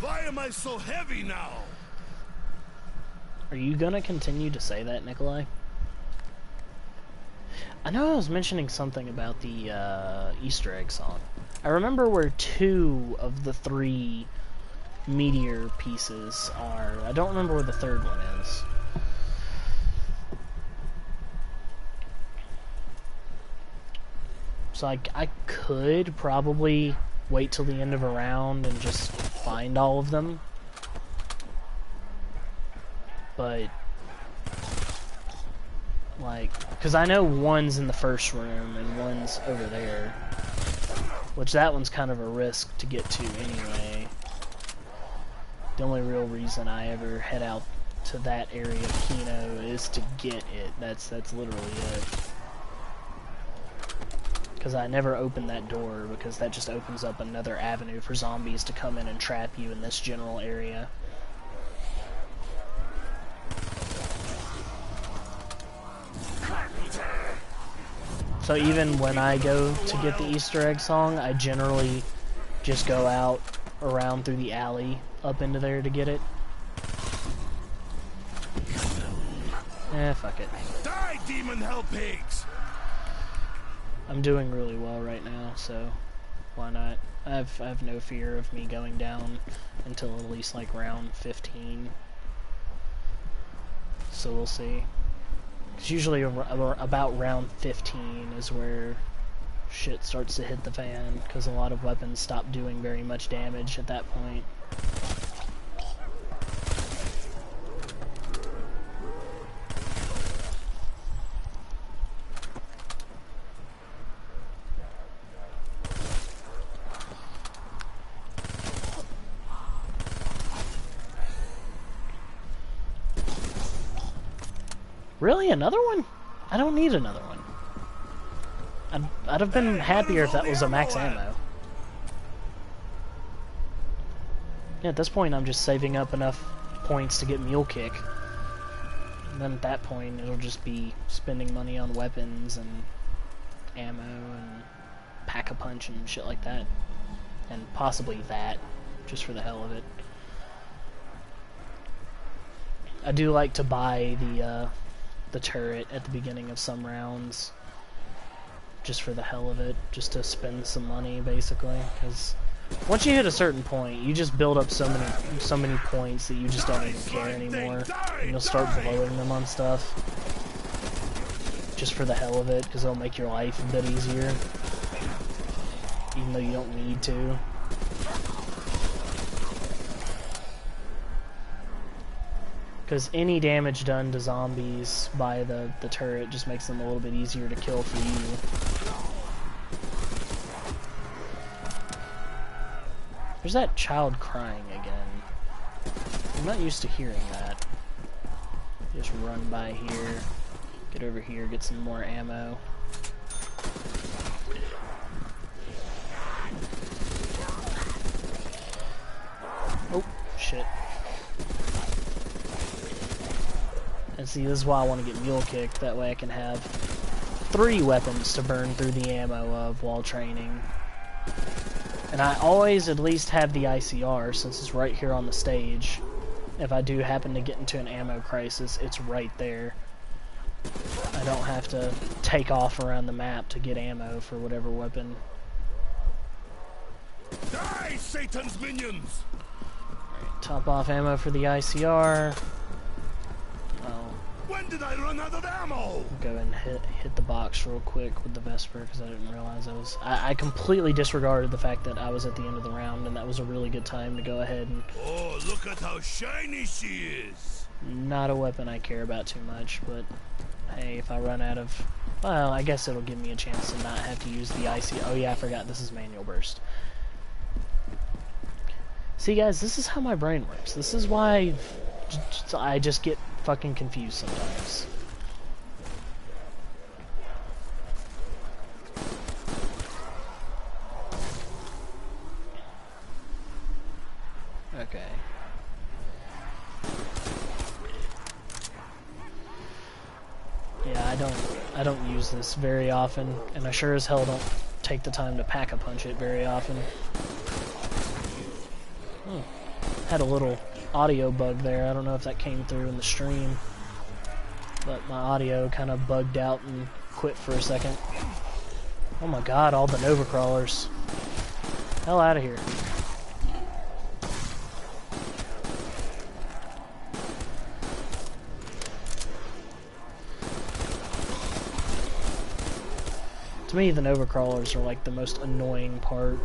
Why am I so heavy now?
Are you gonna continue to say that, Nikolai? I know I was mentioning something about the Easter egg song. I remember where 2 of the 3 meteor pieces are. I don't remember where the 3rd one is. So I could probably wait till the end of a round and just find all of them. But, like, because I know one's in the first room and one's over there. Which that one's kind of a risk to get to anyway. The only real reason I ever head out to that area of Kino is to get it. That's literally it. Because I never opened that door, because that just opens up another avenue for zombies to come in and trap you in this general area. So even when I go to get the Easter egg song, I generally just go out around through the alley up into there to get it. Fuck it.
Die, demon hell pigs!
I'm doing really well right now, so why not? I have no fear of me going down until at least like round 15. So we'll see. It's usually about round 15 is where shit starts to hit the fan, because a lot of weapons stop doing very much damage at that point. Really? Another one? I don't need another one. I'd have been happier if that was a max ammo. Yeah, at this point I'm just saving up enough points to get Mule Kick. And then at that point it'll just be spending money on weapons and ammo and Pack-a-Punch and shit like that. And possibly that, just for the hell of it. I do like to buy the turret at the beginning of some rounds, just for the hell of it, just to spend some money basically, because once you hit a certain point you just build up so many points that you just don't even care anymore, and you'll start blowing them on stuff just for the hell of it, because it'll make your life a bit easier even though you don't need to. Because any damage done to zombies by the turret just makes them a little bit easier to kill for you. There's that child crying again. I'm not used to hearing that. Just run by here, get over here, get some more ammo. Oh, shit. And see, this is why I want to get Mule Kick, that way I can have 3 weapons to burn through the ammo of while training. And I always at least have the ICR, since it's right here on the stage. If I do happen to get into an ammo crisis, it's right there. I don't have to take off around the map to get ammo for whatever weapon.
Die, Satan's minions!
Top off ammo for the ICR. I'll
When did I run out of ammo?
go and hit the box real quick with the Vesper because I didn't realize I completely disregarded the fact that I was at the end of the round, and that was a really good time to go ahead and...
Oh, look at how shiny she is!
Not a weapon I care about too much, but hey, if I run out of... Well, I guess it'll give me a chance to not have to use the IC... Oh yeah, I forgot, this is manual burst. See guys, this is how my brain works. This is why I just get fucking confused sometimes. Okay. Yeah, I don't use this very often, and I sure as hell don't take the time to pack-a-punch it very often. Had a little audio bug there. I don't know if that came through in the stream, but my audio kind of bugged out and quit for a second. Oh my god, all the Nova crawlers. Hell out of here. To me, the Nova crawlers are like the most annoying part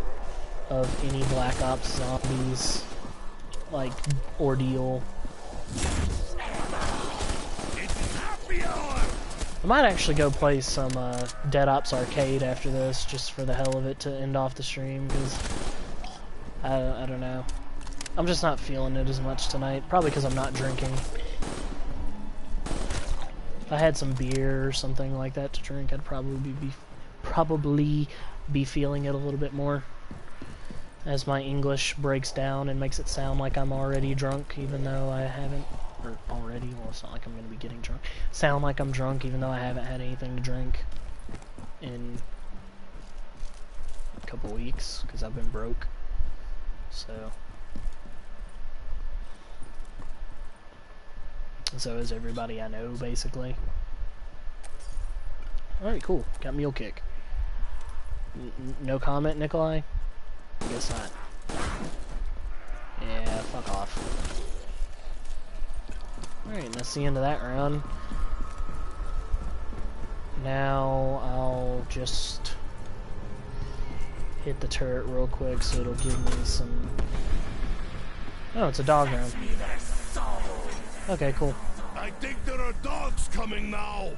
of any Black Ops Zombies like ordeal. I might actually go play some Dead Ops Arcade after this, just for the hell of it, to end off the stream, because I don't know. I'm just not feeling it as much tonight, probably because I'm not drinking. If I had some beer or something like that to drink, I'd probably be feeling it a little bit more. As my English breaks down and makes it sound like I'm already drunk, even though I haven't, or already, well, it's not like I'm going to be getting drunk. Sound like I'm drunk, even though I haven't had anything to drink in a couple weeks, because I've been broke. So is everybody I know, basically. Alright, cool. Got Mule Kick. No comment, Nikolai? I guess not. Yeah, fuck off. Alright, that's the end of that round. Now I'll just hit the turret real quick so it'll give me some... Oh, it's a dog round. Okay, cool.
I think there are dogs coming now.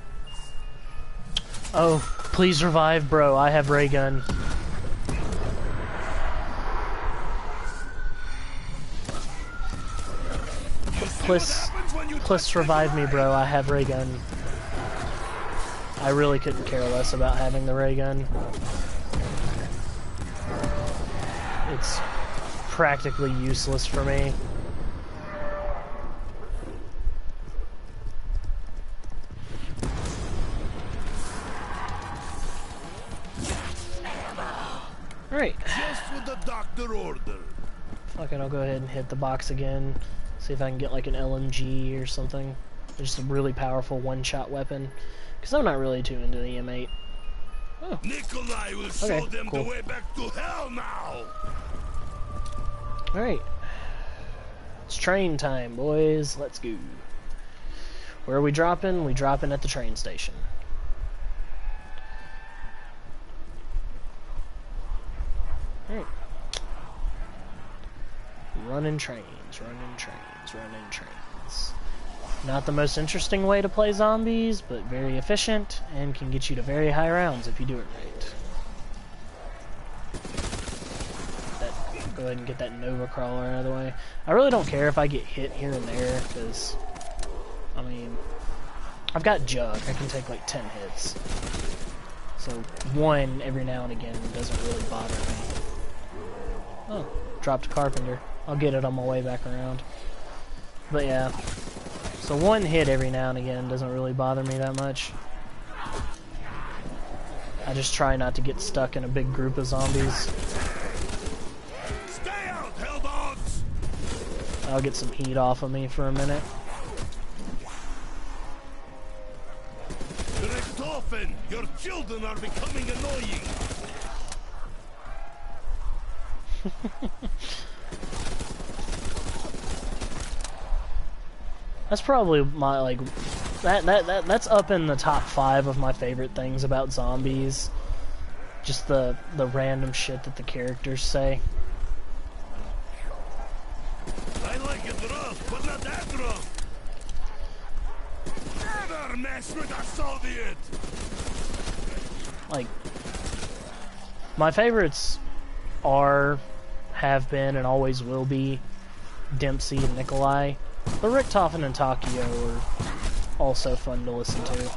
Oh, please revive, bro. I have ray gun. Please revive me, bro. I have ray gun. I really couldn't care less about having the ray gun. It's practically useless for me. Alright.
Just what the doctor ordered.
Fucking, I'll go ahead and hit the box again. See if I can get like an LMG or something. Just a really powerful one-shot weapon. Because I'm not really too into the M8. Oh.
Nikolai will show them the way back to hell now.
Alright. It's train time, boys. Let's go. Where are we dropping? We dropping at the train station. Alright. Running trains, running trains, running trains. Not the most interesting way to play zombies, but very efficient, and can get you to very high rounds if you do it right. Go ahead and get that Nova crawler out of the way. I really don't care if I get hit here and there, because, I mean, I've got Jug. I can take like 10 hits. So one every now and again doesn't really bother me. Oh, dropped a Carpenter. I'll get it on my way back around. But yeah, so one hit every now and again doesn't really bother me that much. I just try not to get stuck in a big group of zombies.
Stay out, hell dogs!
I'll get some heat off of me for a minute.
The Stefan, your children are becoming annoying.
That's probably my, like, that's up in the top 5 of my favorite things about zombies. Just the random shit that the characters say.
I like it rough, but not that rough. Never mess with a Soviet.
Like, my favorites are, have been, and always will be Dempsey and Nikolai. But Richtofen and Takio are also fun to listen to.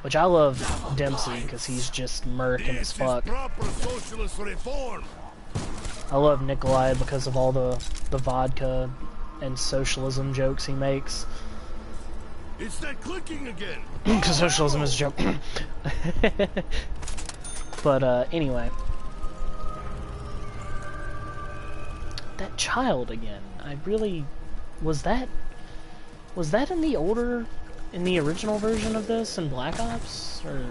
Which I love Dempsey because he's just murking as fuck.
Proper socialist reform.
I love Nikolai because of all the vodka and socialism jokes he makes.
It's that clicking again.
Because socialism is a joke. But anyway, that child again. I really was that in the original version of this in Black Ops, or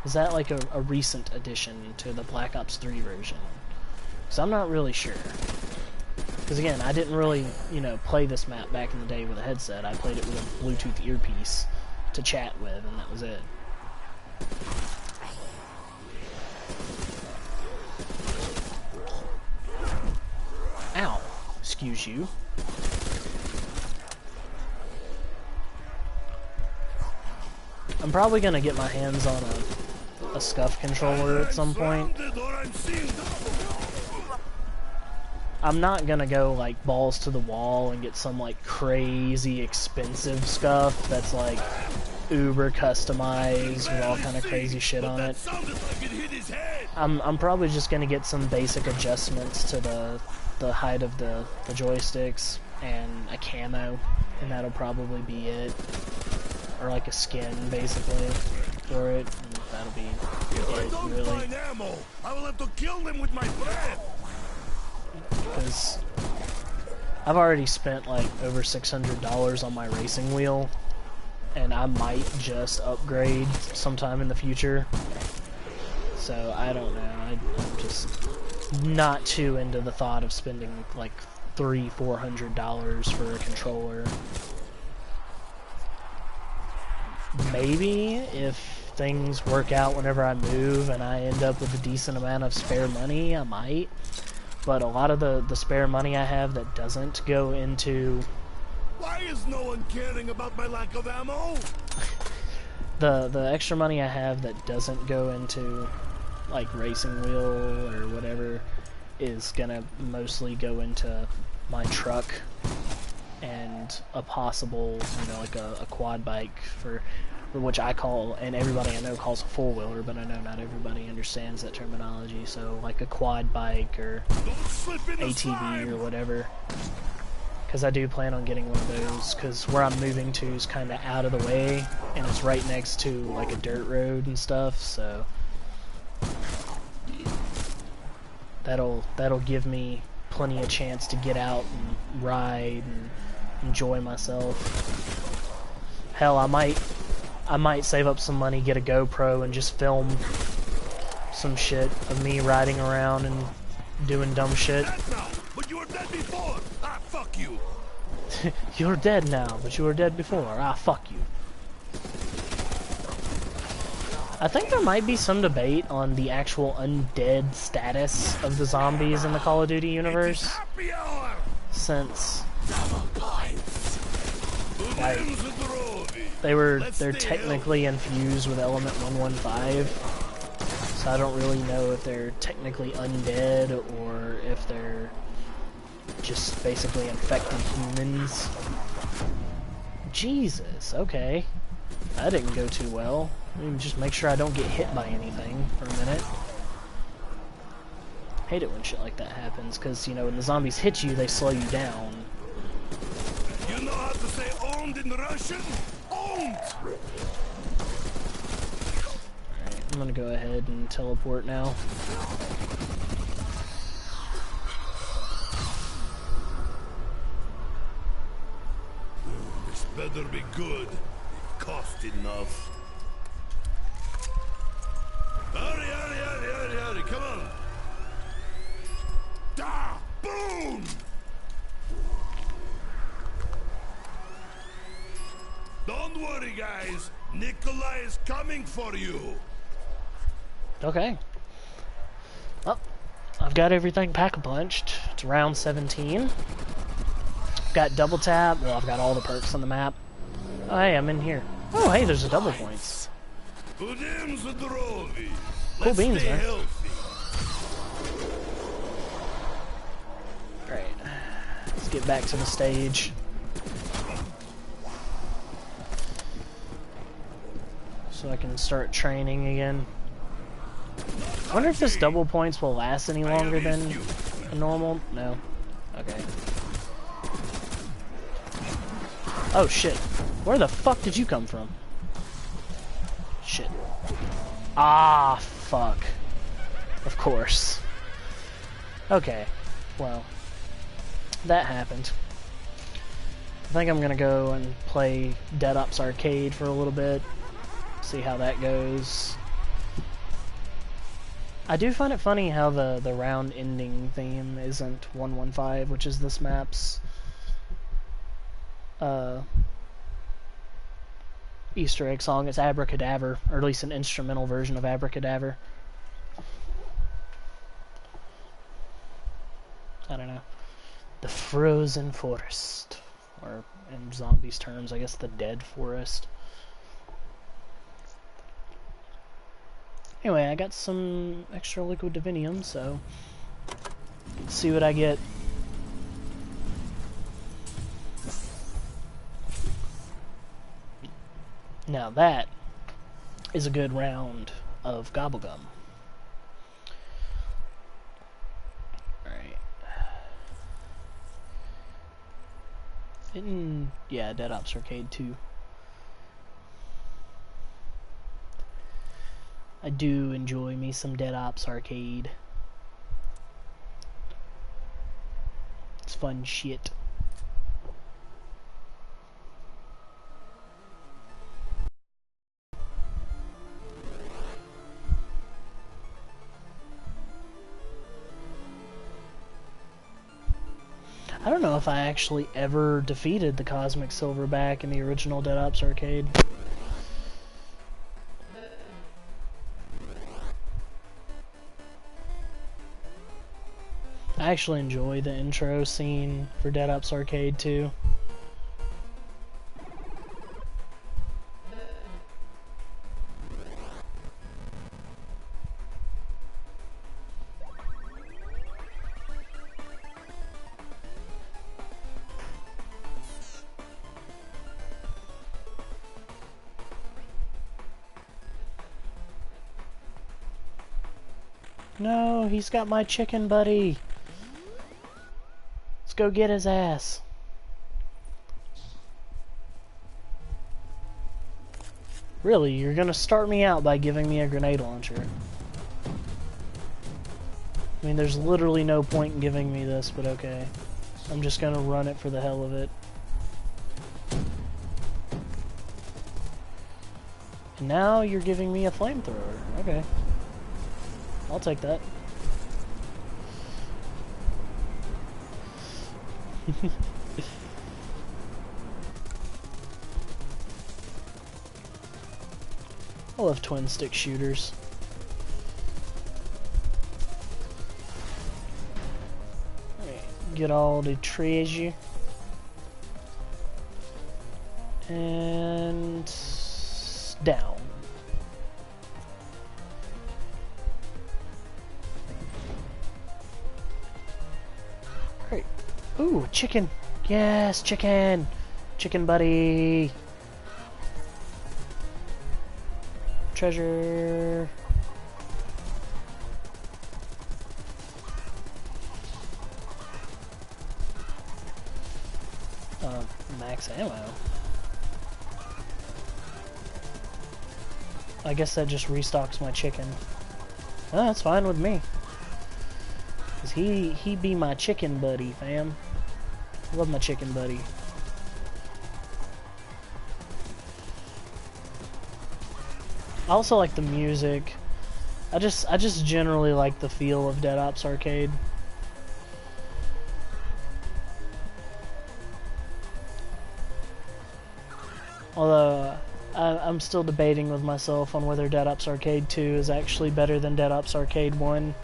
is that like a recent addition to the Black Ops 3 version? Because I'm not really sure. Because again, I didn't really, you know, play this map back in the day with a headset. I played it with a Bluetooth earpiece to chat with, and that was it. Ow. Excuse you. I'm probably gonna get my hands on a SCUF controller at some point. I'm not gonna go like balls to the wall and get some like crazy expensive SCUF that's like uber customized with all kind of crazy shit on it. I'm probably just gonna get some basic adjustments to the height of the joysticks and a camo, and that'll probably be it. Or like a skin, basically, for it. And that'll be it, really.
I will have to kill them with my breath.
Because I've already spent like over $600 on my racing wheel, and I might just upgrade sometime in the future. So I don't know. I'm just not too into the thought of spending like $300-400 for a controller. Maybe if things work out whenever I move and I end up with a decent amount of spare money, I might. But a lot of the spare money I have that doesn't go into...
Why is no one caring about my lack of ammo?
The extra money I have that doesn't go into like racing wheel or whatever is gonna mostly go into my truck and a possible, you know, like a quad bike for which I call, and everybody I know calls a four-wheeler, but I know not everybody understands that terminology, so like a quad bike or ATV or whatever. Because I do plan on getting one of those, because where I'm moving to is kind of out of the way, and it's right next to like a dirt road and stuff, so that'll give me plenty of chance to get out and ride and enjoy myself. Hell, I might save up some money, get a GoPro, and just film some shit of me riding around and doing dumb shit.
But you were dead before. Ah, fuck you.
You're dead now, but you were dead before. Ah, fuck you. I think there might be some debate on the actual undead status of the zombies in the Call of Duty universe, since like they're technically infused with element 115, so I don't really know if they're technically undead or if they're just basically infected humans. Jesus, okay. That didn't go too well. Let me just make sure I don't get hit by anything for a minute. Hate it when shit like that happens, because, you know, when the zombies hit you, they slow you down.
You know how to say owned in Russian? Owned!
Alright, I'm gonna go ahead and teleport now.
better be good. It cost enough. Hurry, come on. Da! Boom! Don't worry, guys. Nikolai is coming for you.
Okay. Well, I've got everything pack-a-punched. It's round 17. Got double tap. Well, I've got all the perks on the map. Oh, hey, I'm in here. Oh, hey, there's a double points. Cool beans, man. Alright. Let's get back to the stage. So I can start training again. I wonder if this double points will last any longer than a normal... No. Okay. Oh shit. Where the fuck did you come from? Shit. Ah, fuck. Of course. Okay. Well. That happened. I think I'm gonna go and play Dead Ops Arcade for a little bit. See how that goes. I do find it funny how the round ending theme isn't 115, which is this map's Easter egg song. It's Abracadabra, or at least an instrumental version of Abracadabra. I don't know. The Frozen Forest, or in zombies terms, I guess the Dead Forest. Anyway, I got some extra liquid divinium, so let's see what I get. Now that is a good round of Gobblegum. Alright. Yeah, Dead Ops Arcade 2. I do enjoy me some Dead Ops Arcade. It's fun shit. I don't know if I actually ever defeated the Cosmic Silverback in the original Dead Ops Arcade. I actually enjoy the intro scene for Dead Ops Arcade too. No, he's got my chicken buddy. Let's go get his ass. Really, you're gonna start me out by giving me a grenade launcher. I mean, there's literally no point in giving me this, but okay. I'm just gonna run it for the hell of it. And now you're giving me a flamethrower. Okay. I'll take that. I love twin stick shooters. Alright, get all the treasure. And down. Great. Ooh, chicken. Yes, chicken. Chicken buddy. Treasure. Max ammo. I guess that just restocks my chicken. Oh, that's fine with me. Cause he be my chicken buddy, fam. I love my chicken buddy. I also like the music. I just generally like the feel of Dead Ops Arcade. Although I'm still debating with myself on whether Dead Ops Arcade 2 is actually better than Dead Ops Arcade 1.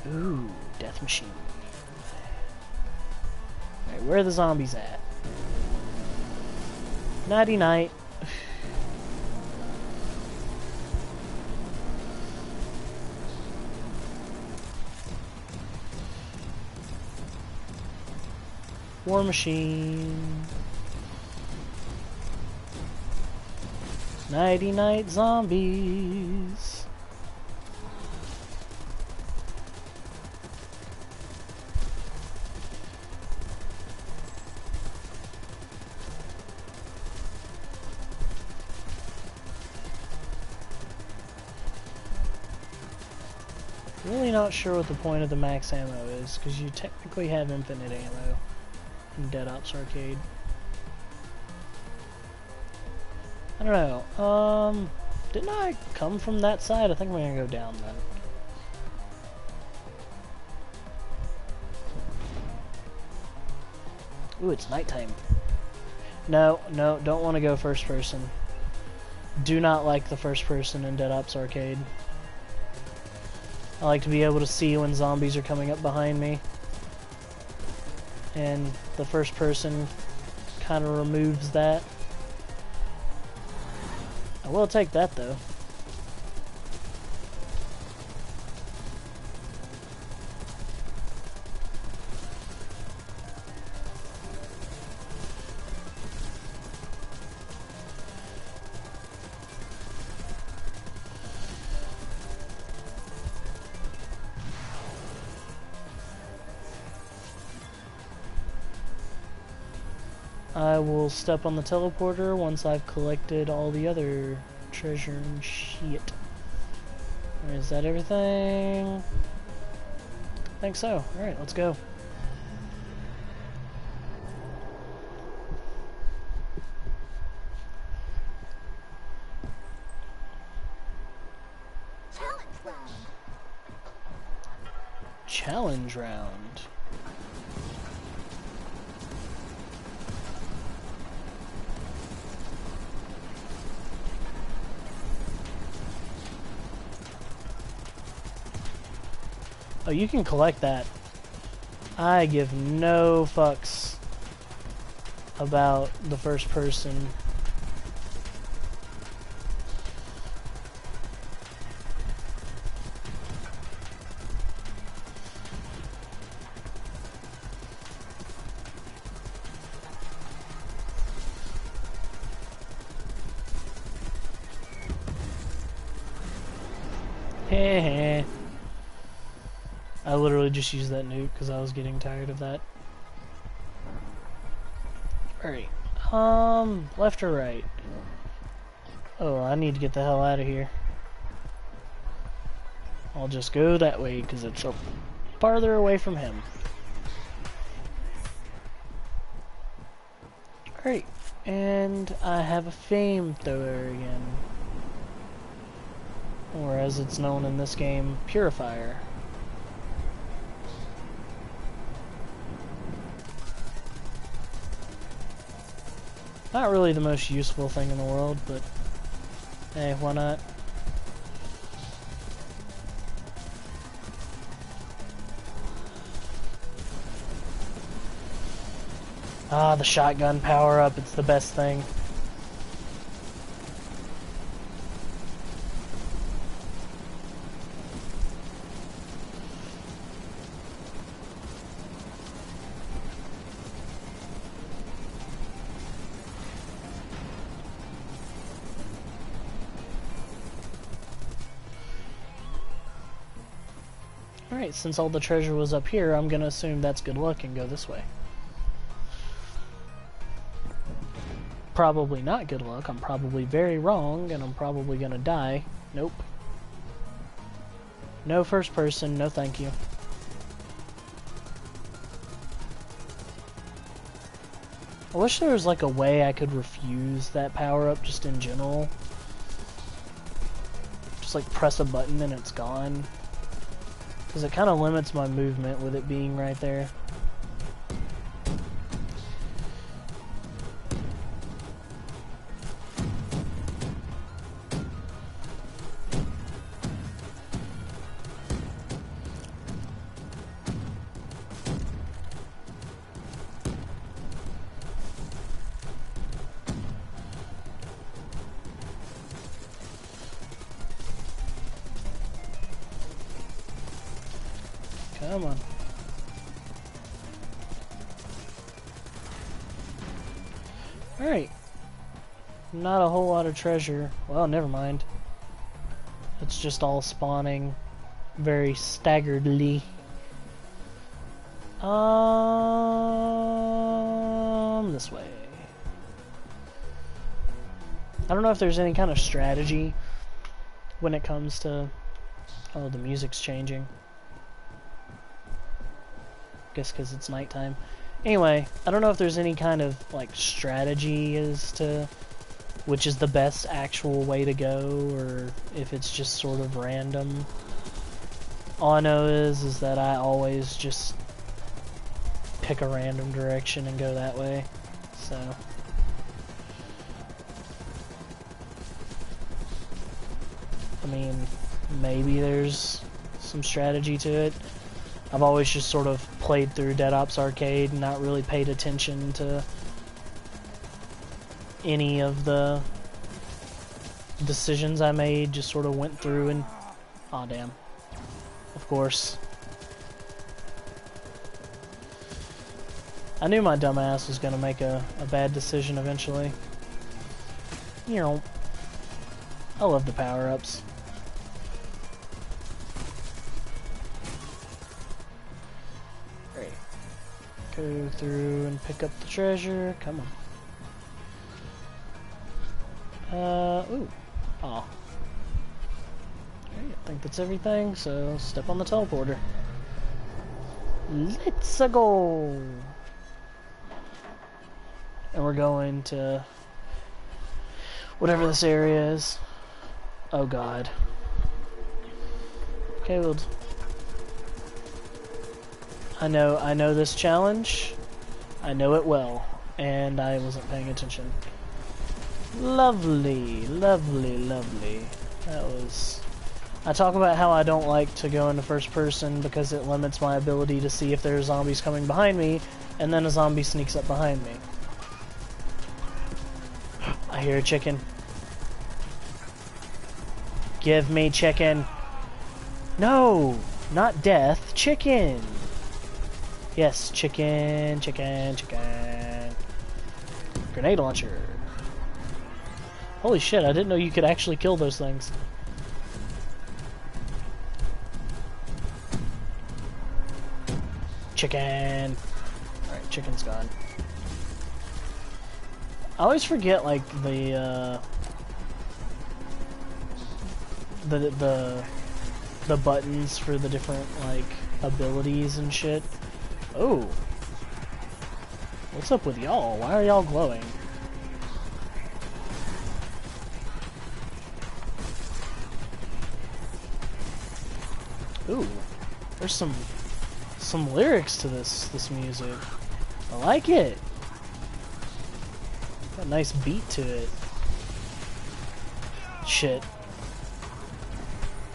Ooh, Death Machine. Alright, where are the zombies at? Nighty night. War Machine. Nighty night zombies. Really not sure what the point of the max ammo is, because you technically have infinite ammo in Dead Ops Arcade. I don't know. Didn't I come from that side? I think we're gonna go down then. Ooh, it's nighttime. No, don't want to go first person. Do not like the first person in Dead Ops Arcade. I like to be able to see when zombies are coming up behind me. And the first person kind of removes that. I will take that though. I will step on the teleporter once I've collected all the other treasure and shit. Or is that everything? I think so. Alright, let's go. Challenge round. Oh, you can collect that. I give no fucks about the first person. Heh. I literally just used that nuke because I was getting tired of that. Alright. Left or right? Oh, I need to get the hell out of here. I'll just go that way because it's farther away from him. Alright. And I have a flamethrower again. Or as it's known in this game, Purifier. Not really the most useful thing in the world, but hey, why not? Ah, the shotgun power-up, it's the best thing. Alright, since all the treasure was up here, I'm gonna assume that's good luck and go this way. Probably not good luck, I'm probably very wrong, and I'm probably gonna die. Nope. No first person, no thank you. I wish there was like a way I could refuse that power-up just in general. just like press a button and it's gone. Because it kind of limits my movement with it being right there. Come on. Alright. Not a whole lot of treasure. Well, never mind. It's just all spawning very staggeredly. This way. I don't know if there's any kind of strategy when it comes to... Oh, the music's changing. Guess because it's nighttime. Anyway, I don't know if there's any kind of like strategy as to which is the best actual way to go, or if it's just sort of random. All I know is that I always just pick a random direction and go that way. So I mean, maybe there's some strategy to it. I've always just sort of played through Dead Ops Arcade and not really paid attention to any of the decisions I made, just sort of went through and... Aw, damn. Of course. I knew my dumbass was gonna make a bad decision eventually. You know, I love the power-ups. Go through and pick up the treasure. Come on. Ooh. Aw. Okay, I think that's everything, so step on the teleporter. Let's go! And we're going to whatever this area is. Oh god. Okay, we'll... I know this challenge. I know it well, and I wasn't paying attention. Lovely, lovely, lovely. That was... I talk about how I don't like to go into first person because it limits my ability to see if there are zombies coming behind me, and then a zombie sneaks up behind me. I hear a chicken. Give me chicken. No! Not death, chicken! Yes, chicken, chicken, chicken. Grenade launcher. Holy shit, I didn't know you could actually kill those things. Chicken. Alright, chicken's gone. I always forget, like, the buttons for the different, like, abilities and shit. Oh. What's up with y'all? Why are y'all glowing? Ooh. There's some lyrics to this music. I like it. Got a nice beat to it. Shit.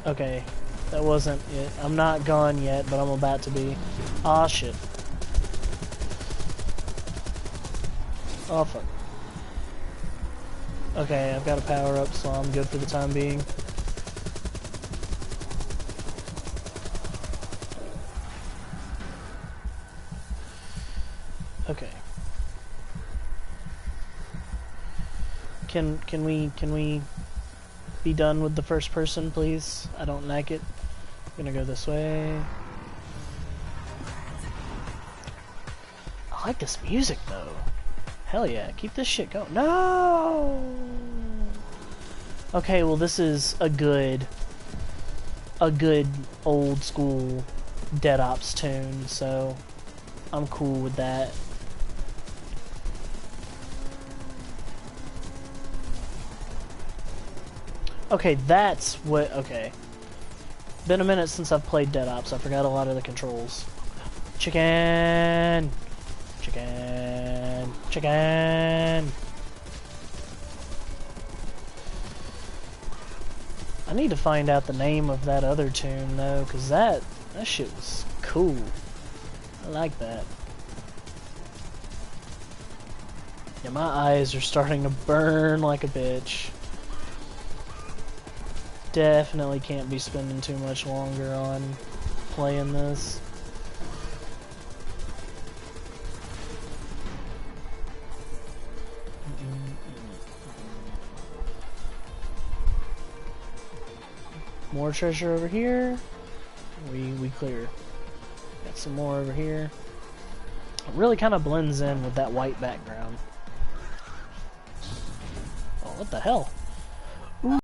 Okay. That wasn't it. I'm not gone yet, but I'm about to be. Aw, shit. Oh, fuck. Okay, I've got a power up, so I'm good for the time being. Okay. Can we be done with the first person, please? I don't like it. I'm gonna go this way. I like this music though. Hell yeah, keep this shit going. No! Okay, well this is a good old school Dead Ops tune, so I'm cool with that. Okay, that's what... Okay. Been a minute since I've played Dead Ops. I forgot a lot of the controls. Chicken! Chicken! Chicken! I need to find out the name of that other tune, though, because that shit was cool. I like that. Yeah, my eyes are starting to burn like a bitch. Definitely can't be spending too much longer on playing this. More treasure over here. We clear. Got some more over here. It really kind of blends in with that white background. Oh, what the hell? Ooh.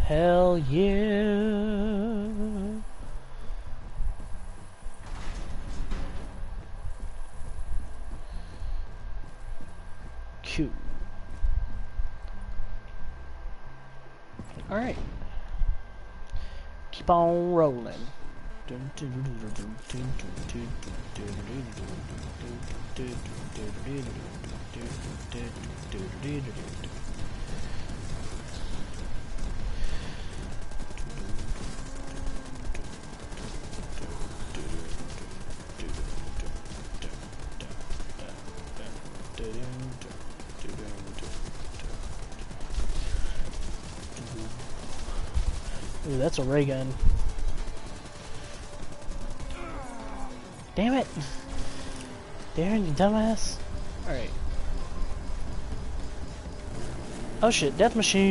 Hell yeah. Cool. Alright. Keep on rolling. Ooh, that's a ray gun. Damn it! Darren, you dumbass. Alright. Oh shit, death machine!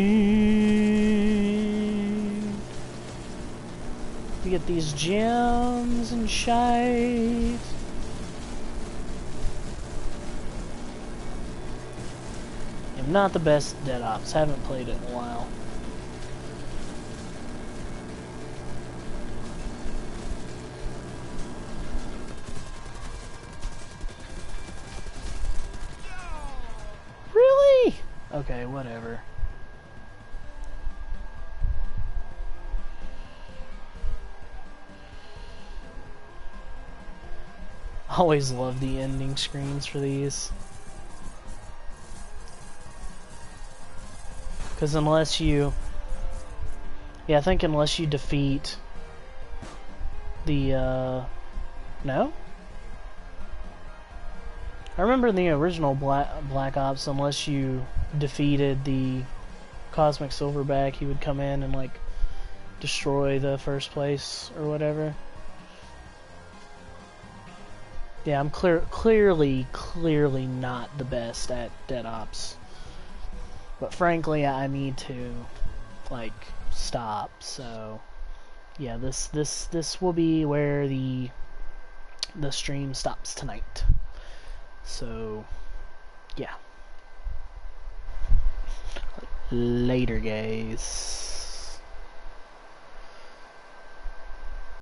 We get these gems and shite. I'm not the best at Dead Ops, haven't played it in a while. Really? Okay, whatever. Always love the ending screens for these. Because unless you... Yeah, I think unless you defeat the, No? I remember in the original Black Ops, unless you defeated the Cosmic Silverback, he would come in and, like, destroy the first place or whatever. Yeah, I'm clearly not the best at Dead Ops. But frankly, I need to, like, stop, so... Yeah, this will be where the stream stops tonight. So, yeah. Later, guys.